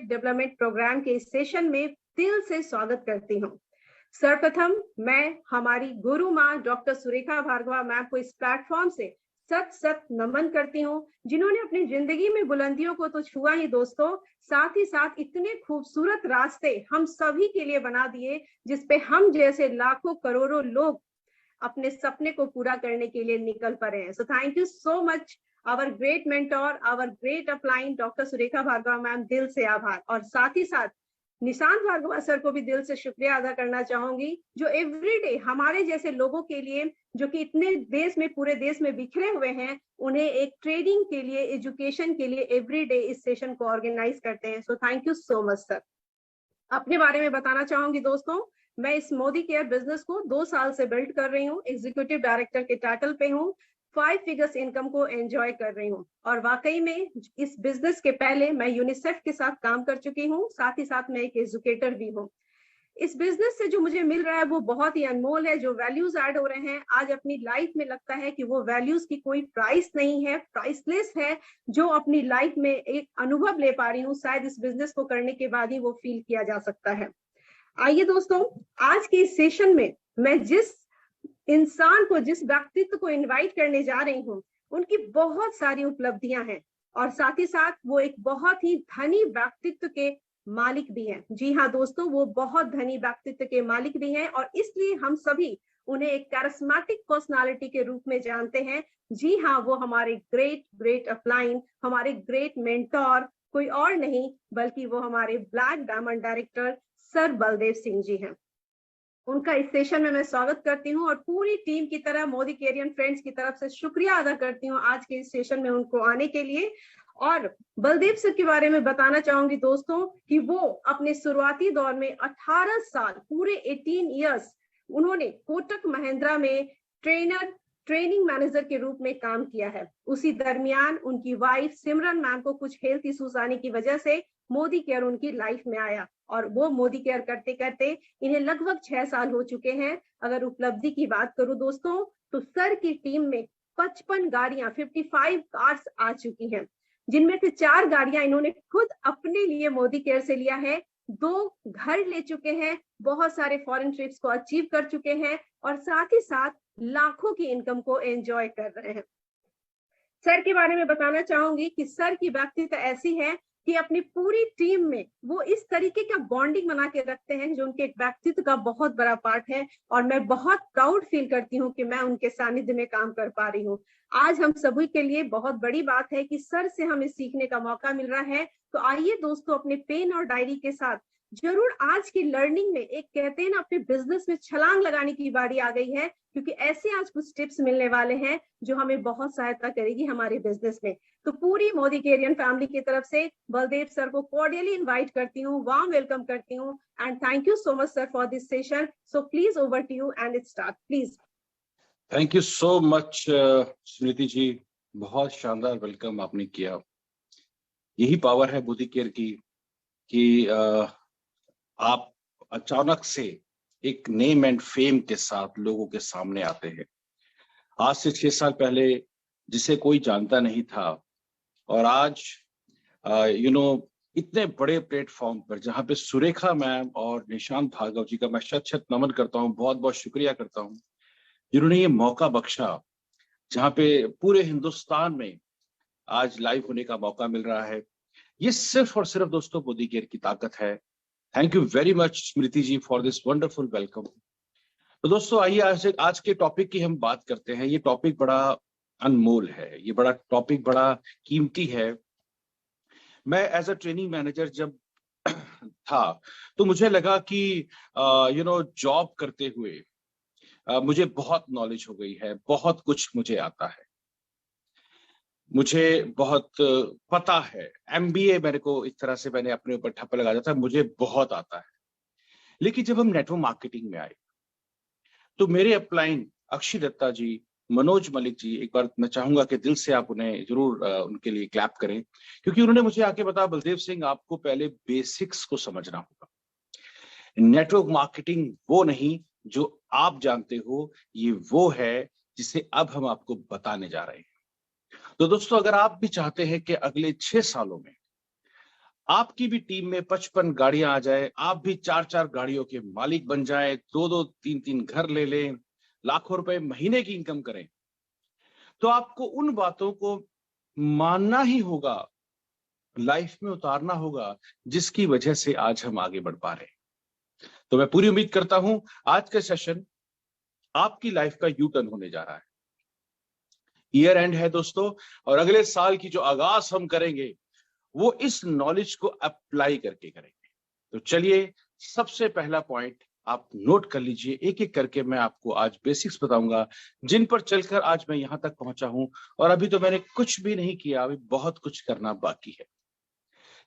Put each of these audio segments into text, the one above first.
Development programme के इस session में दिल से स्वागत करती हूँ। सर्वप्रथम मैं हमारी गुरु माँ डॉक्टर सुरेखा भार्गवा मैम को इस प्लेटफॉर्म से सत सत नमन करती हूँ, जिन्होंने अपनी जिंदगी में बुलंदियों को तो छुआ ही दोस्तों, साथ ही साथ इतने खूबसूरत रास्ते हम सभी के लिए बना दिए, जिसपे हम जैसे लाखों करोड़ों लोग अपने सपने को पूरा करने के लिए निकल पड़े हैं। So thank you so much our great mentor, our great upline doctor Surekha Bhargava ma'am, दिल से आभार। और साथ ही साथ निशांत भार्गवा सर को भी दिल से शुक्रिया अदा करना चाहूंगी, जो एवरीडे हमारे जैसे लोगों के लिए, जो कि इतने देश में, पूरे देश में बिखरे हुए हैं, उन्हें एक ट्रेनिंग के लिए, एजुकेशन के लिए एवरीडे इस सेशन को ऑर्गेनाइज करते हैं। So thank you so much sir. अपने बारे में बताना चाहूंगी दोस्तों, मैं इस मोदी केयर बिजनेस को 2 साल से बिल्ड कर रही हूँ, एग्जीक्यूटिव डायरेक्टर के टाइटल पे हूँ, 5 फिगर्स इनकम को एंजॉय कर रही हूँ। और वाकई में इस बिजनेस के पहले मैं यूनिसेफ के साथ काम कर चुकी हूँ, साथ ही साथ मैं एक एजुकेटर भी हूँ। इस बिजनेस से जो मुझे मिल रहा है वो बहुत ही अनमोल है। जो वैल्यूज ऐड हो रहे हैं आज अपनी लाइफ में, लगता है कि वो वैल्यूज की कोई प्राइस नहीं है, प्राइसलेस है, जो अपनी लाइफ में एक अनुभव ले पा रही हूँ, शायद इस बिजनेस को करने के बाद ही वो फील किया जा सकता है। आइए दोस्तों, आज के इस सेशन में मैं जिस इंसान को, जिस व्यक्तित्व को इनवाइट करने जा रही हूँ, उनकी बहुत सारी उपलब्धियां हैं और साथ ही साथ वो एक बहुत ही धनी व्यक्तित्व के मालिक भी हैं। जी हाँ दोस्तों, वो बहुत धनी व्यक्तित्व के मालिक भी हैं और इसलिए हम सभी उन्हें एक कैरिस्मेटिक पर्सनालिटी के रूप में जानते हैं। जी हाँ, वो हमारे ग्रेट ग्रेट अपलाइन, हमारे ग्रेट मेंटोर कोई और नहीं बल्कि वो हमारे black diamond director sir Baldev Singh ji हैं। उनका इस सेशन में मैं स्वागत करती हूँ और पूरी टीम की तरह, मोदी केरियन फ्रेंड्स की तरफ से शुक्रिया अदा करती हूँ आज के इस सेशन में उनको आने के लिए। और बलदेव सर के बारे में बताना चाहूंगी दोस्तों कि वो अपने शुरुआती दौर में 18 साल, पूरे 18 इयर्स उन्होंने कोटक महिंद्रा में ट्रेनिंग मैनेजर के रूप में काम किया है। उसी दरमियान उनकी वाइफ सिमरन मैम को कुछ हेल्थ इश्यूज आने की वजह से मोदी केयर उनकी लाइफ में आया और वो मोदी केयर करते करते इन्हें लगभग 6 साल हो चुके हैं। अगर उपलब्धि की बात करूं दोस्तों, तो सर की टीम में 55 गाड़ियां, 55 कार्स आ चुकी हैं, जिनमें से 4 गाड़ियां इन्होंने खुद अपने लिए मोदी केयर से लिया है, 2 घर ले चुके हैं, बहुत सारे फॉरेन ट्रिप्स को अचीव कर चुके हैं और साथ ही साथ लाखों की इनकम को एंजॉय कर रहे हैं। सर के बारे में बताना चाहूंगी कि सर की व्यक्तित्व ऐसी है कि अपनी पूरी टीम में वो इस तरीके का बॉन्डिंग बना के रखते हैं जो उनके व्यक्तित्व का बहुत बड़ा पार्ट है और मैं बहुत प्राउड फील करती हूँ कि मैं उनके सानिध्य में काम कर पा रही हूँ। आज हम सभी के लिए बहुत बड़ी बात है कि सर से हमें सीखने का मौका मिल रहा है। तो आइए दोस्तों, अपने पेन और डायरी के साथ जरूर आज की लर्निंग में, एक कहते हैं ना, अपने बिजनेस में छलांग लगाने की बारी आ गई है, क्योंकि ऐसे आज कुछ टिप्स मिलने वाले हैं जो हमें बहुत सहायता करेगी हमारे बिजनेस में। तो पूरी मोदी केरियन फैमिली की तरफ से बलदेव सर को कॉर्डियली इनवाइट करती हूँ, वार्म वेलकम करती हूँ and thank you so much sir for this session. So please over to you and it start please. Thank you so much Smriti ji, बहुत शानदार वेलकम आपने किया। यही पावर है मोदी केयर की कि आप अचानक से एक नेम एंड फेम के साथ लोगों के सामने आते हैं। आज से 6 साल पहले जिसे कोई जानता नहीं था और आज इतने बड़े प्लेटफॉर्म पर जहां पे सुरेखा मैम और निशांत भार्गव जी का मैं शत नमन करता हूं, बहुत बहुत शुक्रिया करता हूं, जिन्होंने ये मौका बख्शा, जहां पे पूरे हिंदुस्तान में आज लाइव होने का मौका मिल रहा है। ये सिर्फ और सिर्फ दोस्तों मोदी केयर की ताकत है। Thank you very much Smriti ji for this wonderful welcome. तो दोस्तों आइए आज के टॉपिक की हम बात करते हैं। ये टॉपिक बड़ा अनमोल है, ये बड़ा टॉपिक बड़ा कीमती है। मैं एज अ ट्रेनिंग मैनेजर जब था तो मुझे लगा कि जॉब करते हुए मुझे बहुत नॉलेज हो गई है, बहुत कुछ मुझे आता है, मुझे बहुत पता है। MBA मेरे को एक तरह से मैंने अपने ऊपर ठप्पा लगा दिया था, मुझे बहुत आता है। लेकिन जब हम नेटवर्क मार्केटिंग में आए तो मेरे अपलाइन अक्षय दत्ता जी, मनोज मलिक जी, एक बार मैं चाहूंगा कि दिल से आप उन्हें जरूर उनके लिए क्लैप करें, क्योंकि उन्होंने मुझे आके बताया, बलदेव सिंह आपको पहले बेसिक्स को समझना होगा। नेटवर्क मार्केटिंग वो नहीं जो आप जानते हो, ये वो है जिसे अब हम आपको बताने जा रहे हैं। तो दोस्तों, अगर आप भी चाहते हैं कि अगले 6 सालों में आपकी भी टीम में 55 गाड़ियां आ जाए, आप भी 4-4 गाड़ियों के मालिक बन जाए, 2-2 3-3 घर ले लें, लाखों रुपए महीने की इनकम करें, तो आपको उन बातों को मानना ही होगा, लाइफ में उतारना होगा, जिसकी वजह से आज हम आगे बढ़ पा रहे हैं। तो मैं पूरी उम्मीद करता हूं आज का सेशन आपकी लाइफ का यू टर्न होने जा रहा है। ईयर एंड है दोस्तों, और अगले साल की जो आगाज हम करेंगे वो इस नॉलेज को अप्लाई करके करेंगे। तो चलिए, सबसे पहला पॉइंट आप नोट कर लीजिए, एक एक करके मैं आपको आज बेसिक्स बताऊंगा, जिन पर चलकर आज मैं यहां तक पहुंचा हूं। और अभी तो मैंने कुछ भी नहीं किया, अभी बहुत कुछ करना बाकी है।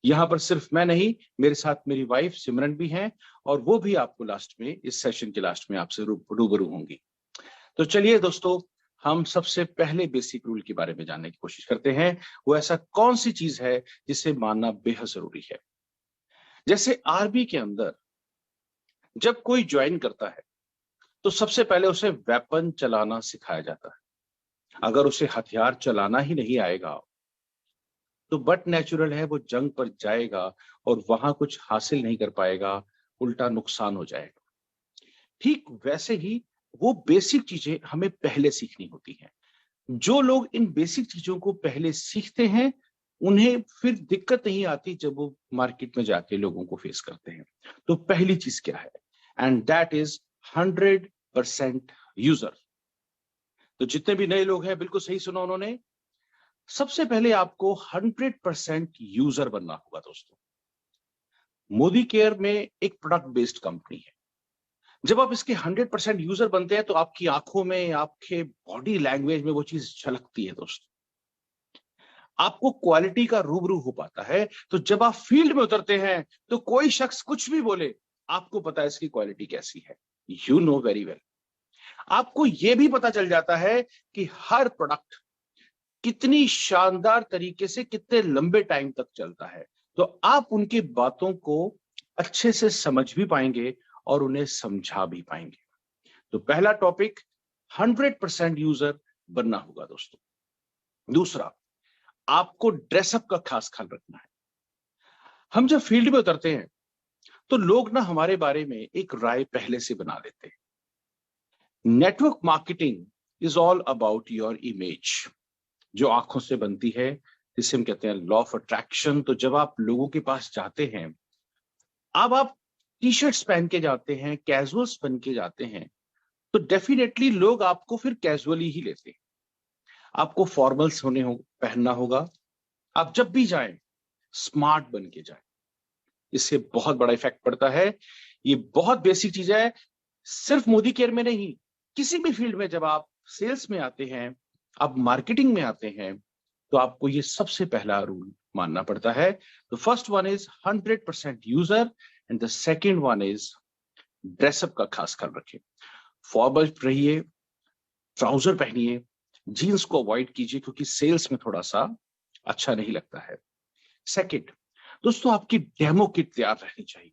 यहां पर सिर्फ मैं नहीं, मेरे साथ मेरी वाइफ सिमरन भी हैं, और वो भी आपको लास्ट में, इस सेशन के लास्ट में आपसे रूबरू होंगी। तो चलिए दोस्तों, हम सबसे पहले बेसिक रूल के बारे में जानने की कोशिश करते हैं। वो ऐसा कौन सी चीज है जिसे मानना बेहद जरूरी है। जैसे आर्मी के अंदर जब कोई ज्वाइन करता है तो सबसे पहले उसे वेपन चलाना सिखाया जाता है। अगर उसे हथियार चलाना ही नहीं आएगा तो बट नेचुरल है वो जंग पर जाएगा और वहां कुछ हासिल नहीं कर पाएगा, उल्टा नुकसान हो जाएगा। ठीक वैसे ही वो बेसिक चीजें हमें पहले सीखनी होती हैं। जो लोग इन बेसिक चीजों को पहले सीखते हैं उन्हें फिर दिक्कत नहीं आती जब वो मार्केट में जाके लोगों को फेस करते हैं। तो पहली चीज क्या है? And that is 100% user. तो जितने भी नए लोग हैं, बिल्कुल सही सुना उन्होंने, सबसे पहले आपको 100% यूजर बनना होगा दोस्तों। मोदी केयर में एक प्रोडक्ट बेस्ड कंपनी है। जब आप इसके 100% यूजर बनते हैं तो आपकी आंखों में, आपके बॉडी लैंग्वेज में वो चीज झलकती है दोस्तों। आपको क्वालिटी का रूबरू हो पाता है। तो जब आप फील्ड में उतरते हैं तो कोई शख्स कुछ भी बोले, आपको पता है इसकी क्वालिटी कैसी है। You know very well. आपको यह भी पता चल जाता है कि हर प्रोडक्ट कितनी शानदार तरीके से कितने लंबे टाइम तक चलता है। तो आप उनकी बातों को अच्छे से समझ भी पाएंगे और उन्हें समझा भी पाएंगे। तो पहला टॉपिक 100% यूजर बनना होगा दोस्तों। दूसरा, आपको ड्रेसअप का खास ख्याल रखना है। हम जब फील्ड में उतरते हैं तो लोग ना हमारे बारे में एक राय पहले से बना लेते हैं। Network marketing is all about your image, जो आंखों से बनती है, जिसे हम कहते हैं लॉ ऑफ अट्रैक्शन। तो जब आप लोगों के पास जाते हैं, अब आप टी शर्ट्स पहन के जाते हैं, कैजुअल्स पहन के जाते हैं, तो डेफिनेटली लोग आपको फिर कैजुअली ही लेते हैं। आपको फॉर्मल्स पहनना होगा। आप जब भी जाएं स्मार्ट बन के जाएं। इससे बहुत बड़ा इफेक्ट पड़ता है। ये बहुत बेसिक चीज है, सिर्फ मोदी केयर में नहीं, किसी भी फील्ड में जब आप सेल्स में आते हैं, आप मार्केटिंग में आते हैं, तो आपको ये सबसे पहला रूल मानना पड़ता है। तो first one is 100% user and the second one is dress up का खास ख्याल रखें। फॉर्मल रहिए, ट्राउजर पहनिए, जीन्स को अवॉइड कीजिए क्योंकि सेल्स में थोड़ा सा अच्छा नहीं लगता है। सेकेंड दोस्तों, आपकी डेमो किट तैयार रहनी चाहिए।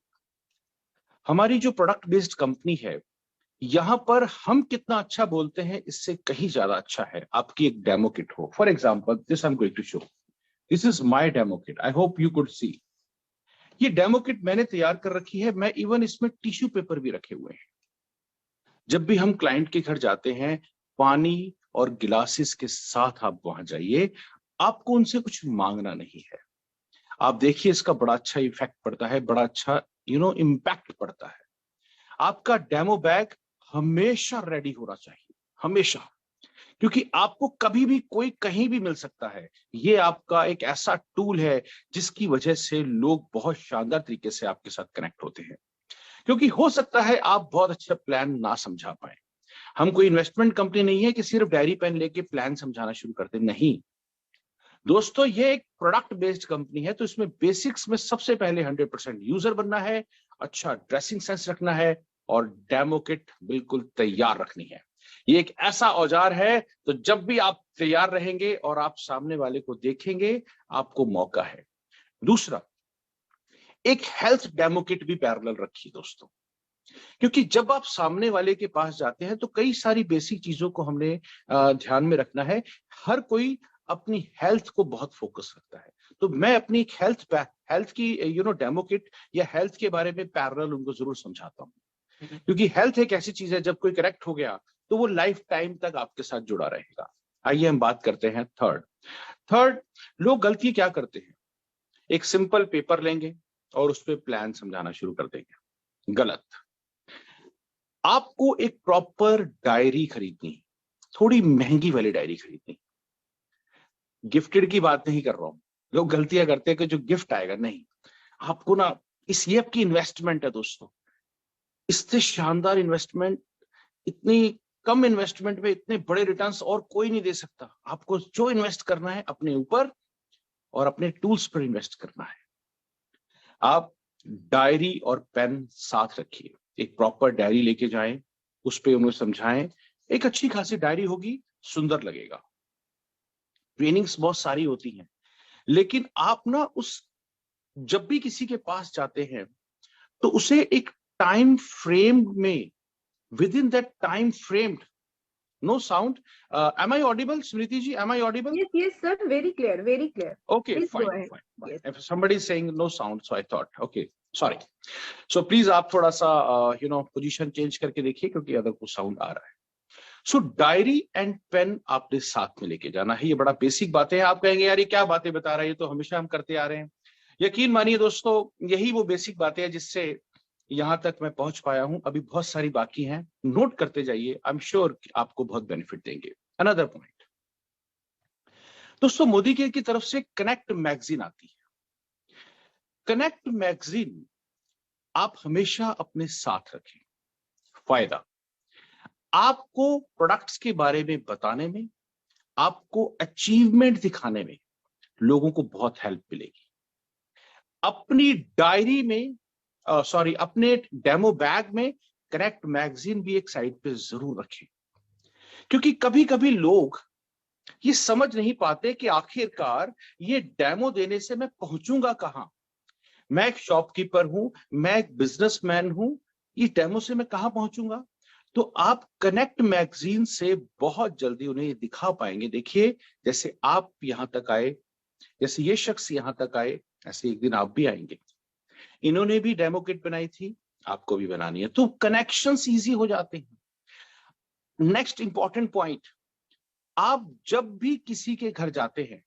हमारी जो प्रोडक्ट बेस्ड कंपनी है, यहां पर हम कितना अच्छा बोलते हैं इससे कहीं ज्यादा अच्छा है आपकी एक डेमो किट हो। For example, this I am going to show, this is my demo kit, I hope you could see. ये डेमो किट मैंने तैयार कर रखी है। मैं इवन इसमें टिश्यू पेपर भी रखे हुए हैं। जब भी हम क्लाइंट के घर जाते हैं, पानी और गिलासेस के साथ आप वहां जाइए, आपको उनसे कुछ मांगना नहीं है। आप देखिए, इसका बड़ा अच्छा इफेक्ट पड़ता है, बड़ा अच्छा इम्पैक्ट पड़ता है। आपका डेमो बैग हमेशा रेडी होना चाहिए, हमेशा, क्योंकि आपको कभी भी कोई कहीं भी मिल सकता है। ये आपका एक ऐसा टूल है जिसकी वजह से लोग बहुत शानदार तरीके से आपके साथ कनेक्ट होते हैं। क्योंकि हो सकता है आप बहुत अच्छा प्लान ना समझा पाए। हम कोई इन्वेस्टमेंट कंपनी नहीं है कि सिर्फ डायरी पेन लेके प्लान समझाना शुरू करते, नहीं दोस्तों, ये एक प्रोडक्ट बेस्ड कंपनी है। तो इसमें बेसिक्स में सबसे पहले 100% यूजर बनना है, अच्छा ड्रेसिंग सेंस रखना है और डेमो किट बिल्कुल तैयार रखनी है। ये एक ऐसा औजार है, तो जब भी आप तैयार रहेंगे और आप सामने वाले को देखेंगे, आपको मौका है। दूसरा, एक हेल्थ डेमो किट भी पैरेलल रखिए दोस्तों, क्योंकि जब आप सामने वाले के पास जाते हैं तो कई सारी बेसिक चीजों को हमने ध्यान में रखना है। हर कोई अपनी हेल्थ को बहुत फोकस रखता है, तो मैं अपनी हेल्थ की डेमो किट या हेल्थ के बारे में पैरेलल उनको जरूर समझाता हूँ, क्योंकि हेल्थ एक ऐसी चीज है, जब कोई करेक्ट हो गया तो वो लाइफ टाइम तक आपके साथ जुड़ा रहेगा। आइए हम बात करते हैं थर्ड, लोग गलती क्या करते हैं, एक सिंपल पेपर लेंगे और उस पर प्लान समझाना शुरू कर देंगे। गलत। आपको एक प्रॉपर डायरी खरीदनी, थोड़ी महंगी वाली डायरी खरीदनी। गिफ्टेड की बात नहीं कर रहा हूं, लोग गलतियां करते हैं कि जो गिफ्ट आएगा, नहीं, आपको ना, ये आपकी इन्वेस्टमेंट है दोस्तों। इससे शानदार इन्वेस्टमेंट, इतनी कम इन्वेस्टमेंट में इतने बड़े रिटर्न्स और कोई नहीं दे सकता। आपको जो इन्वेस्ट करना है अपने ऊपर और अपने टूल्स पर इन्वेस्ट करना है। आप डायरी और पेन साथ रखिए, एक प्रॉपर डायरी लेके जाएं, उस पे उन्हें समझाएं। एक अच्छी खासी डायरी होगी, सुंदर लगेगा। ट्रेनिंग्स बहुत सारी होती हैं, लेकिन आप ना जब भी किसी के पास जाते हैं तो उसे एक टाइम फ्रेम में, with in that time frame, no sound, am I audible, Smriti ji? Am I audible? Yes sir, very clear. Okay, please fine, go ahead. fine. Yes. If somebody is saying no sound, so I thought, okay, sorry. So please आप थोड़ा सा position change करके देखिए, क्योंकि अगर कुछ sound आ रहा है। सो डायरी एंड पेन आपने साथ में लेके जाना है। ये बड़ा बेसिक बातें हैं। आप कहेंगे यार ये क्या बातें बता रहा है, ये तो हमेशा हम करते आ रहे हैं। यकीन मानिए दोस्तों, यही वो बेसिक बातें हैं जिससे यहां तक मैं पहुंच पाया हूं। अभी बहुत सारी बाकी हैं, नोट करते जाइए, आई एम श्योर आपको बहुत बेनिफिट देंगे। अनदर पॉइंट दोस्तों, मोदी केयर की तरफ से कनेक्ट मैगजीन आती है। कनेक्ट मैगजीन आप हमेशा अपने साथ रखें। फायदा, आपको प्रोडक्ट्स के बारे में बताने में, आपको अचीवमेंट दिखाने में लोगों को बहुत हेल्प मिलेगी। अपनी डायरी में, अपने डेमो बैग में कनेक्ट मैगजीन भी एक साइड पे जरूर रखें, क्योंकि कभी कभी लोग ये समझ नहीं पाते कि आखिरकार ये डेमो देने से मैं पहुंचूंगा कहां। मैं एक शॉपकीपर हूं, मैं एक बिजनेसमैन हूं, ये डेमो से मैं कहां पहुंचूंगा। तो आप कनेक्ट मैगजीन से बहुत जल्दी उन्हें ये दिखा पाएंगे। देखिए, जैसे आप यहां तक आए, जैसे ये शख्स यहां तक आए, ऐसे एक दिन आप भी आएंगे। इन्होंने भी डेमो किट बनाई थी, आपको भी बनानी है, तो कनेक्शंस इजी हो जाते हैं। नेक्स्ट इंपॉर्टेंट पॉइंट, आप जब भी किसी के घर जाते हैं,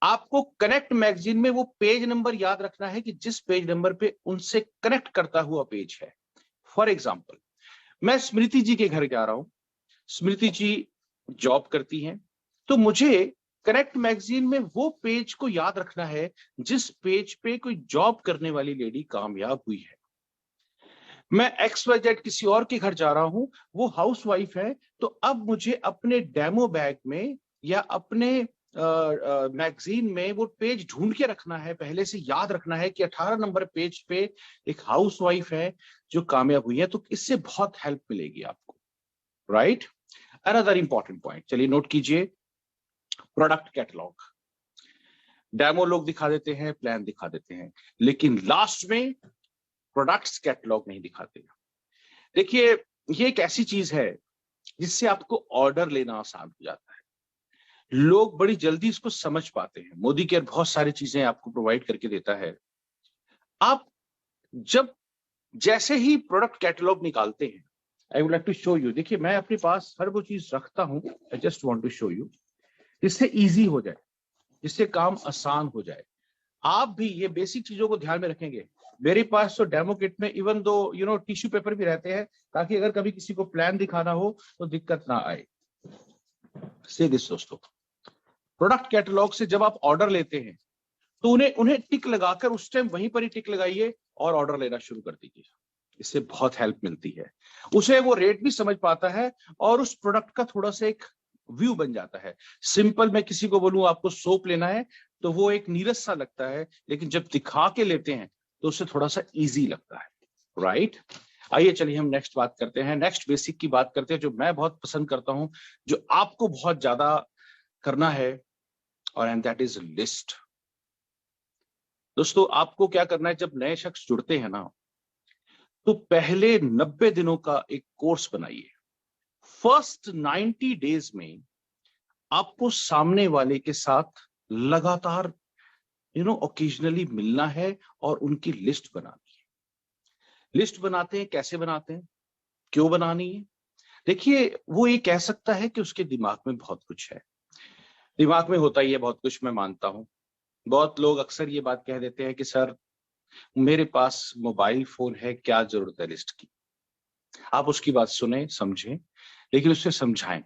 आपको कनेक्ट मैगजीन में वो पेज नंबर याद रखना है कि जिस पेज नंबर पे उनसे कनेक्ट करता हुआ पेज है। फॉर एग्जाम्पल, मैं स्मृति जी के घर जा रहा हूं, स्मृति जी जॉब करती हैं, तो मुझे कनेक्ट मैगजीन में वो पेज को याद रखना है जिस पेज पे कोई जॉब करने वाली लेडी कामयाब हुई है। मैं XYZ किसी और के घर जा रहा हूं, वो हाउसवाइफ है, तो अब मुझे अपने डेमो बैग में या अपने मैगजीन में वो पेज ढूंढ के रखना है, पहले से याद रखना है कि 18 नंबर पेज पे एक हाउसवाइफ है जो कामयाब हुई है। तो इससे बहुत हेल्प मिलेगी आपको, राइट। अनदर इंपॉर्टेंट पॉइंट, चलिए नोट कीजिए, प्रोडक्ट कैटलॉग। डेमो लोग दिखा देते हैं, प्लान दिखा देते हैं, लेकिन लास्ट में प्रोडक्ट्स कैटलॉग नहीं दिखाते। देखिए, ये एक ऐसी चीज है जिससे आपको ऑर्डर लेना आसान हो जाता है। लोग बड़ी जल्दी इसको समझ पाते हैं। मोदी केयर बहुत सारी चीजें आपको प्रोवाइड करके देता है। आप जब जैसे ही प्रोडक्ट कैटलॉग निकालते हैं, I would like to show you, देखिए मैं अपने पास हर वो चीज रखता हूं, I just want to show you, जिससे इजी हो जाए, जिससे काम आसान हो जाए। आप भी ये बेसिक चीजों को ध्यान में रखेंगे। मेरे पास तो डेमो किट में इवन दो टिश्यू पेपर भी रहते हैं, ताकि अगर कभी किसी को प्लान दिखाना हो तो दिक्कत ना आए। से दिस दोस्तों, प्रोडक्ट कैटलॉग से जब आप ऑर्डर लेते हैं तो उन्हें टिक लगाकर उस टाइम वहीं पर ही टिक लगाइए और ऑर्डर लेना शुरू कर दीजिए। इससे बहुत हेल्प मिलती है, उसे वो रेट भी समझ पाता है और उस प्रोडक्ट का थोड़ा सा एक व्यू बन जाता है। सिंपल मैं किसी को बोलूं आपको सोप लेना है तो वो एक नीरस सा लगता है, लेकिन जब दिखा के लेते हैं तो उससे थोड़ा सा इजी लगता है, राइट। आइए चलिए हम नेक्स्ट बात करते हैं, नेक्स्ट बेसिक की बात करते हैं, जो मैं बहुत पसंद करता हूं, जो आपको बहुत ज्यादा करना है, और एंड दैट इज लिस्ट। दोस्तों, आपको क्या करना है, जब नए शख्स जुड़ते हैं ना, तो पहले 90 दिनों का एक कोर्स बनाइए। फर्स्ट 90 डेज में आपको सामने वाले के साथ लगातार ओकेजनली मिलना है और उनकी लिस्ट बनानी है। लिस्ट बनाते हैं, कैसे बनाते हैं, क्यों बनानी है? देखिए, वो ये कह सकता है कि उसके दिमाग में बहुत कुछ है। दिमाग में होता ही है बहुत कुछ, मैं मानता हूं। बहुत लोग अक्सर ये बात कह देते हैं कि सर मेरे पास मोबाइल फोन है, क्या जरूरत है लिस्ट की। आप उसकी बात सुने, समझें, लेकिन उससे समझाएं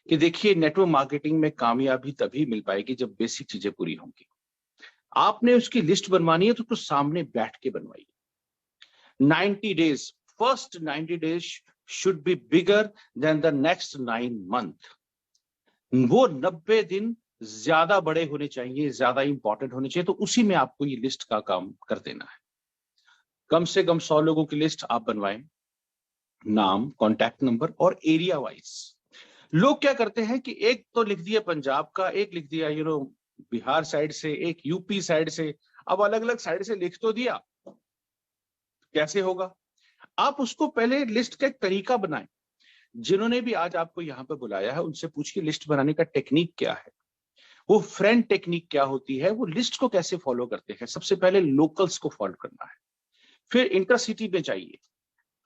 कि देखिए, नेटवर्क मार्केटिंग में कामयाबी तभी मिल पाएगी जब बेसिक चीजें पूरी होंगी। आपने उसकी लिस्ट बनवानी है तो सामने बैठ के बनवाइए। 90 days, first 90 days should be bigger than the next 9 month. वो 90 दिन ज्यादा बड़े होने चाहिए, ज्यादा इंपॉर्टेंट होने चाहिए, तो उसी में आपको ये लिस्ट का काम कर देना है। कम से कम 100 लोगों की लिस्ट आप बनवाएं, नाम, कॉन्टैक्ट नंबर और एरिया वाइज। लोग क्या करते हैं कि एक तो लिख दिया पंजाब का, एक लिख दिया बिहार साइड से, एक यूपी साइड से, अब अलग अलग साइड से लिख तो दिया, कैसे होगा? आप उसको पहले लिस्ट का एक तरीका बनाएं। जिन्होंने भी आज आपको यहाँ पे बुलाया है उनसे पूछिए लिस्ट बनाने का टेक्निक क्या है, वो फ्रेंड टेक्निक क्या होती है, वो लिस्ट को कैसे फॉलो करते हैं। सबसे पहले लोकल्स को फॉलो करना है, फिर इंटरसिटी पे जाइए,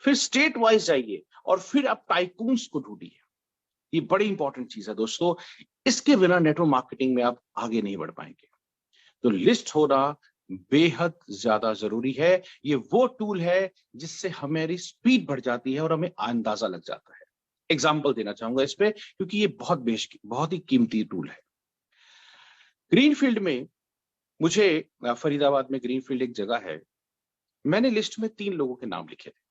फिर स्टेट वाइज जाइए, और फिर आप टाइकून्स को ढूंढिए। ये बड़ी इंपॉर्टेंट चीज है दोस्तों, इसके बिना नेटवर्क मार्केटिंग में आप आगे नहीं बढ़ पाएंगे। तो लिस्ट होना बेहद ज्यादा जरूरी है। ये वो टूल है जिससे हमारी स्पीड बढ़ जाती है और हमें अंदाजा लग जाता है। एग्जाम्पल देना चाहूंगा इस पे, क्योंकि ये बहुत ही कीमती टूल है। ग्रीनफील्ड में, मुझे फरीदाबाद में ग्रीनफील्ड एक जगह है, मैंने लिस्ट में 3 लोगों के नाम लिखे थे।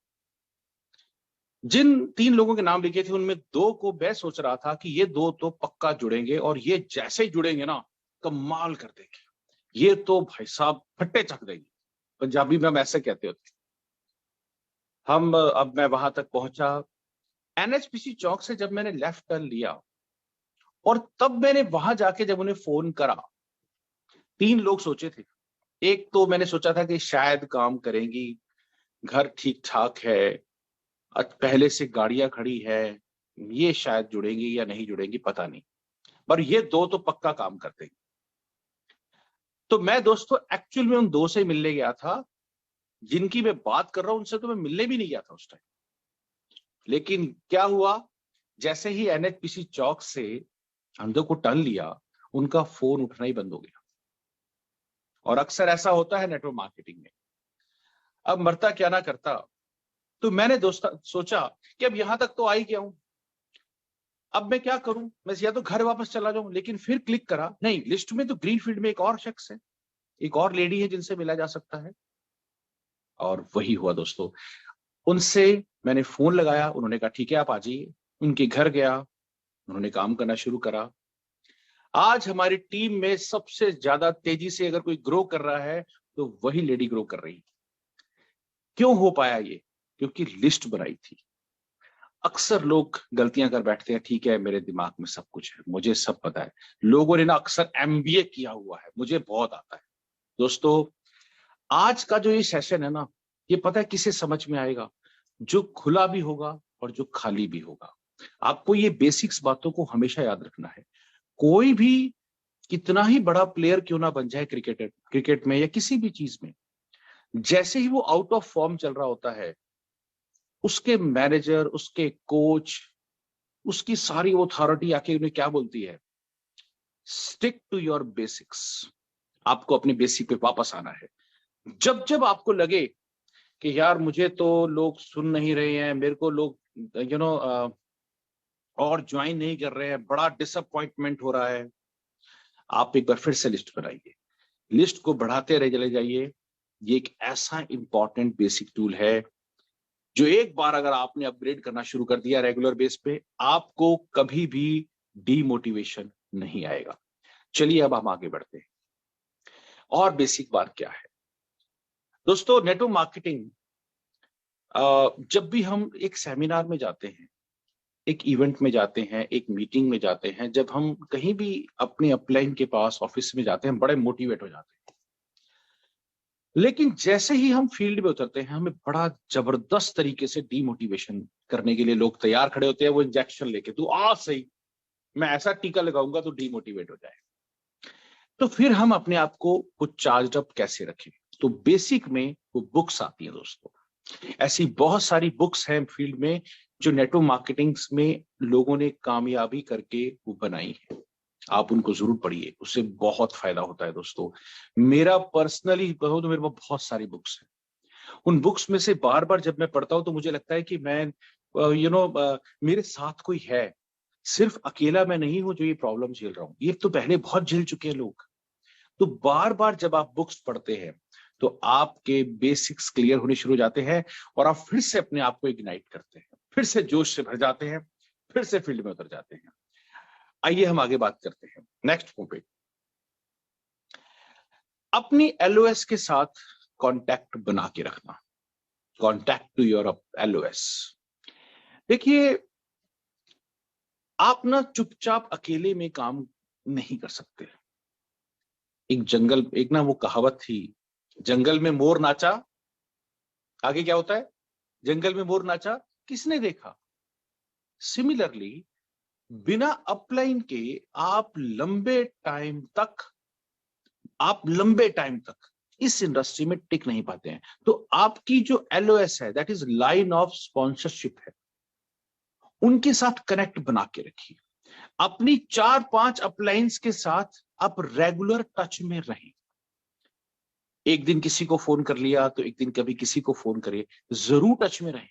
जिन 3 लोगों के नाम लिखे थे उनमें 2 को मैं सोच रहा था कि ये 2 तो पक्का जुड़ेंगे, और ये जैसे ही जुड़ेंगे ना कमाल कर देंगे, ये तो भाई साहब फट्टे चक देंगे, पंजाबी में हम ऐसे कहते होते। अब मैं वहां तक पहुंचा, एनएचपीसी चौक से जब मैंने लेफ्ट टर्न लिया और तब मैंने वहां जाके जब उन्हें फोन करा, 3 लोग सोचे थे। एक तो मैंने सोचा था कि शायद काम करेंगी, घर ठीक ठाक है, पहले से गाड़ियां खड़ी है, ये शायद जुड़ेंगी या नहीं जुड़ेंगी पता नहीं, पर ये 2 तो पक्का काम कर देंगे। तो मैं दोस्तों एक्चुअल में उन 2 से मिलने गया था, जिनकी मैं बात कर रहा हूं उनसे तो मैं मिलने भी नहीं गया था उस टाइम। लेकिन क्या हुआ, जैसे ही एनएचपीसी चौक से अंदर को टर्न लिया, उनका फोन उठना ही बंद हो गया। और अक्सर ऐसा होता है नेटवर्क मार्केटिंग में। अब मरता क्या ना करता, तो मैंने दोस्तों सोचा कि अब यहां तक तो आ ही गया हूं, अब मैं क्या करूं, मैं या तो घर वापस चला जाऊं। लेकिन फिर क्लिक करा, नहीं, लिस्ट में तो ग्रीनफील्ड में एक और शख्स है, एक और लेडी है जिनसे मिला जा सकता है। और वही हुआ दोस्तों, उनसे मैंने फोन लगाया, उन्होंने कहा ठीक है आप आ जाइए। उनके घर गया, उन्होंने काम करना शुरू करा। आज हमारी टीम में सबसे ज्यादा तेजी से अगर कोई ग्रो कर रहा है तो वही लेडी ग्रो कर रही है। क्यों हो पाया ये? क्योंकि लिस्ट बनाई थी। अक्सर लोग गलतियां कर बैठते हैं, ठीक है मेरे दिमाग में सब कुछ है, मुझे सब पता है। लोगों ने ना अक्सर एमबीए किया हुआ है, मुझे बहुत आता है। दोस्तों, आज का जो ये सेशन है ना, ये पता है किसे समझ में आएगा? जो खुला भी होगा और जो खाली भी होगा। आपको ये बेसिक्स बातों को हमेशा याद रखना है। कोई भी कितना ही बड़ा प्लेयर क्यों ना बन जाए क्रिकेट में या किसी भी चीज में, जैसे ही वो आउट ऑफ फॉर्म चल रहा होता है, उसके मैनेजर, उसके कोच, उसकी सारी अथॉरिटी आके उन्हें क्या बोलती है? Stick to your basics. आपको अपने बेसिक पे वापस आना है। जब जब आपको लगे कि यार मुझे तो लोग सुन नहीं रहे हैं, मेरे को लोग और ज्वाइन नहीं कर रहे हैं, बड़ा डिसअपॉइंटमेंट हो रहा है, आप एक बार फिर से लिस्ट बनाइए, लिस्ट को बढ़ाते रह चले जाइए। ये एक ऐसा इंपॉर्टेंट बेसिक टूल है जो एक बार अगर आपने अपग्रेड करना शुरू कर दिया रेगुलर बेस पे, आपको कभी भी डीमोटिवेशन नहीं आएगा। चलिए अब हम आगे बढ़ते हैं। और बेसिक बात क्या है दोस्तों, नेटवर्क मार्केटिंग, जब भी हम एक सेमिनार में जाते हैं, एक इवेंट में जाते हैं, एक मीटिंग में जाते हैं, जब हम कहीं भी अपने अपलाइन के पास ऑफिस में जाते हैं, बड़े मोटिवेट हो जाते हैं। लेकिन जैसे ही हम फील्ड में उतरते हैं, हमें बड़ा जबरदस्त तरीके से डीमोटिवेशन करने के लिए लोग तैयार खड़े होते हैं, वो इंजेक्शन लेके, तू आ सही, मैं ऐसा टीका लगाऊंगा तो डीमोटिवेट हो जाए। तो फिर हम अपने आप को चार्ज अप कैसे रखें? तो बेसिक में वो बुक्स आती है दोस्तों। ऐसी बहुत सारी बुक्स हैं फील्ड में जो नेटवर्क मार्केटिंग में लोगों ने कामयाबी करके वो बनाई है। आप उनको जरूर पढ़िए, उससे बहुत फायदा होता है दोस्तों। मेरा पर्सनली कहो तो मेरे पास बहुत सारी बुक्स हैं। उन बुक्स में से बार बार जब मैं पढ़ता हूं तो मुझे लगता है कि मैं मेरे साथ कोई है, सिर्फ अकेला मैं नहीं हूं जो ये प्रॉब्लम झेल रहा हूं, ये तो पहले बहुत झेल चुके हैं लोग। तो बार बार जब आप बुक्स पढ़ते हैं तो आपके बेसिक्स क्लियर होने शुरू हो जाते हैं और आप फिर से अपने आप को इग्नाइट करते हैं, फिर से जोश से भर जाते हैं, फिर से फील्ड में उतर जाते हैं। आइए हम आगे बात करते हैं नेक्स्ट पे। अपनी एलओएस के साथ कांटेक्ट बना के रखना, कांटेक्ट टू योर एलओएस। देखिए, आप ना चुपचाप अकेले में काम नहीं कर सकते। एक ना वो कहावत थी, जंगल में मोर नाचा, आगे क्या होता है, जंगल में मोर नाचा किसने देखा। सिमिलरली बिना अपलाइन के आप लंबे टाइम तक इस इंडस्ट्री में टिक नहीं पाते हैं। तो आपकी जो एलओएस है, that is line of sponsorship है, उनके साथ कनेक्ट बना के रखिए। अपनी 4-5 अपलाइंस के साथ आप रेगुलर टच में रहें। एक दिन किसी को फोन कर लिया तो एक दिन कभी किसी को फोन करिए, जरूर टच में रहें।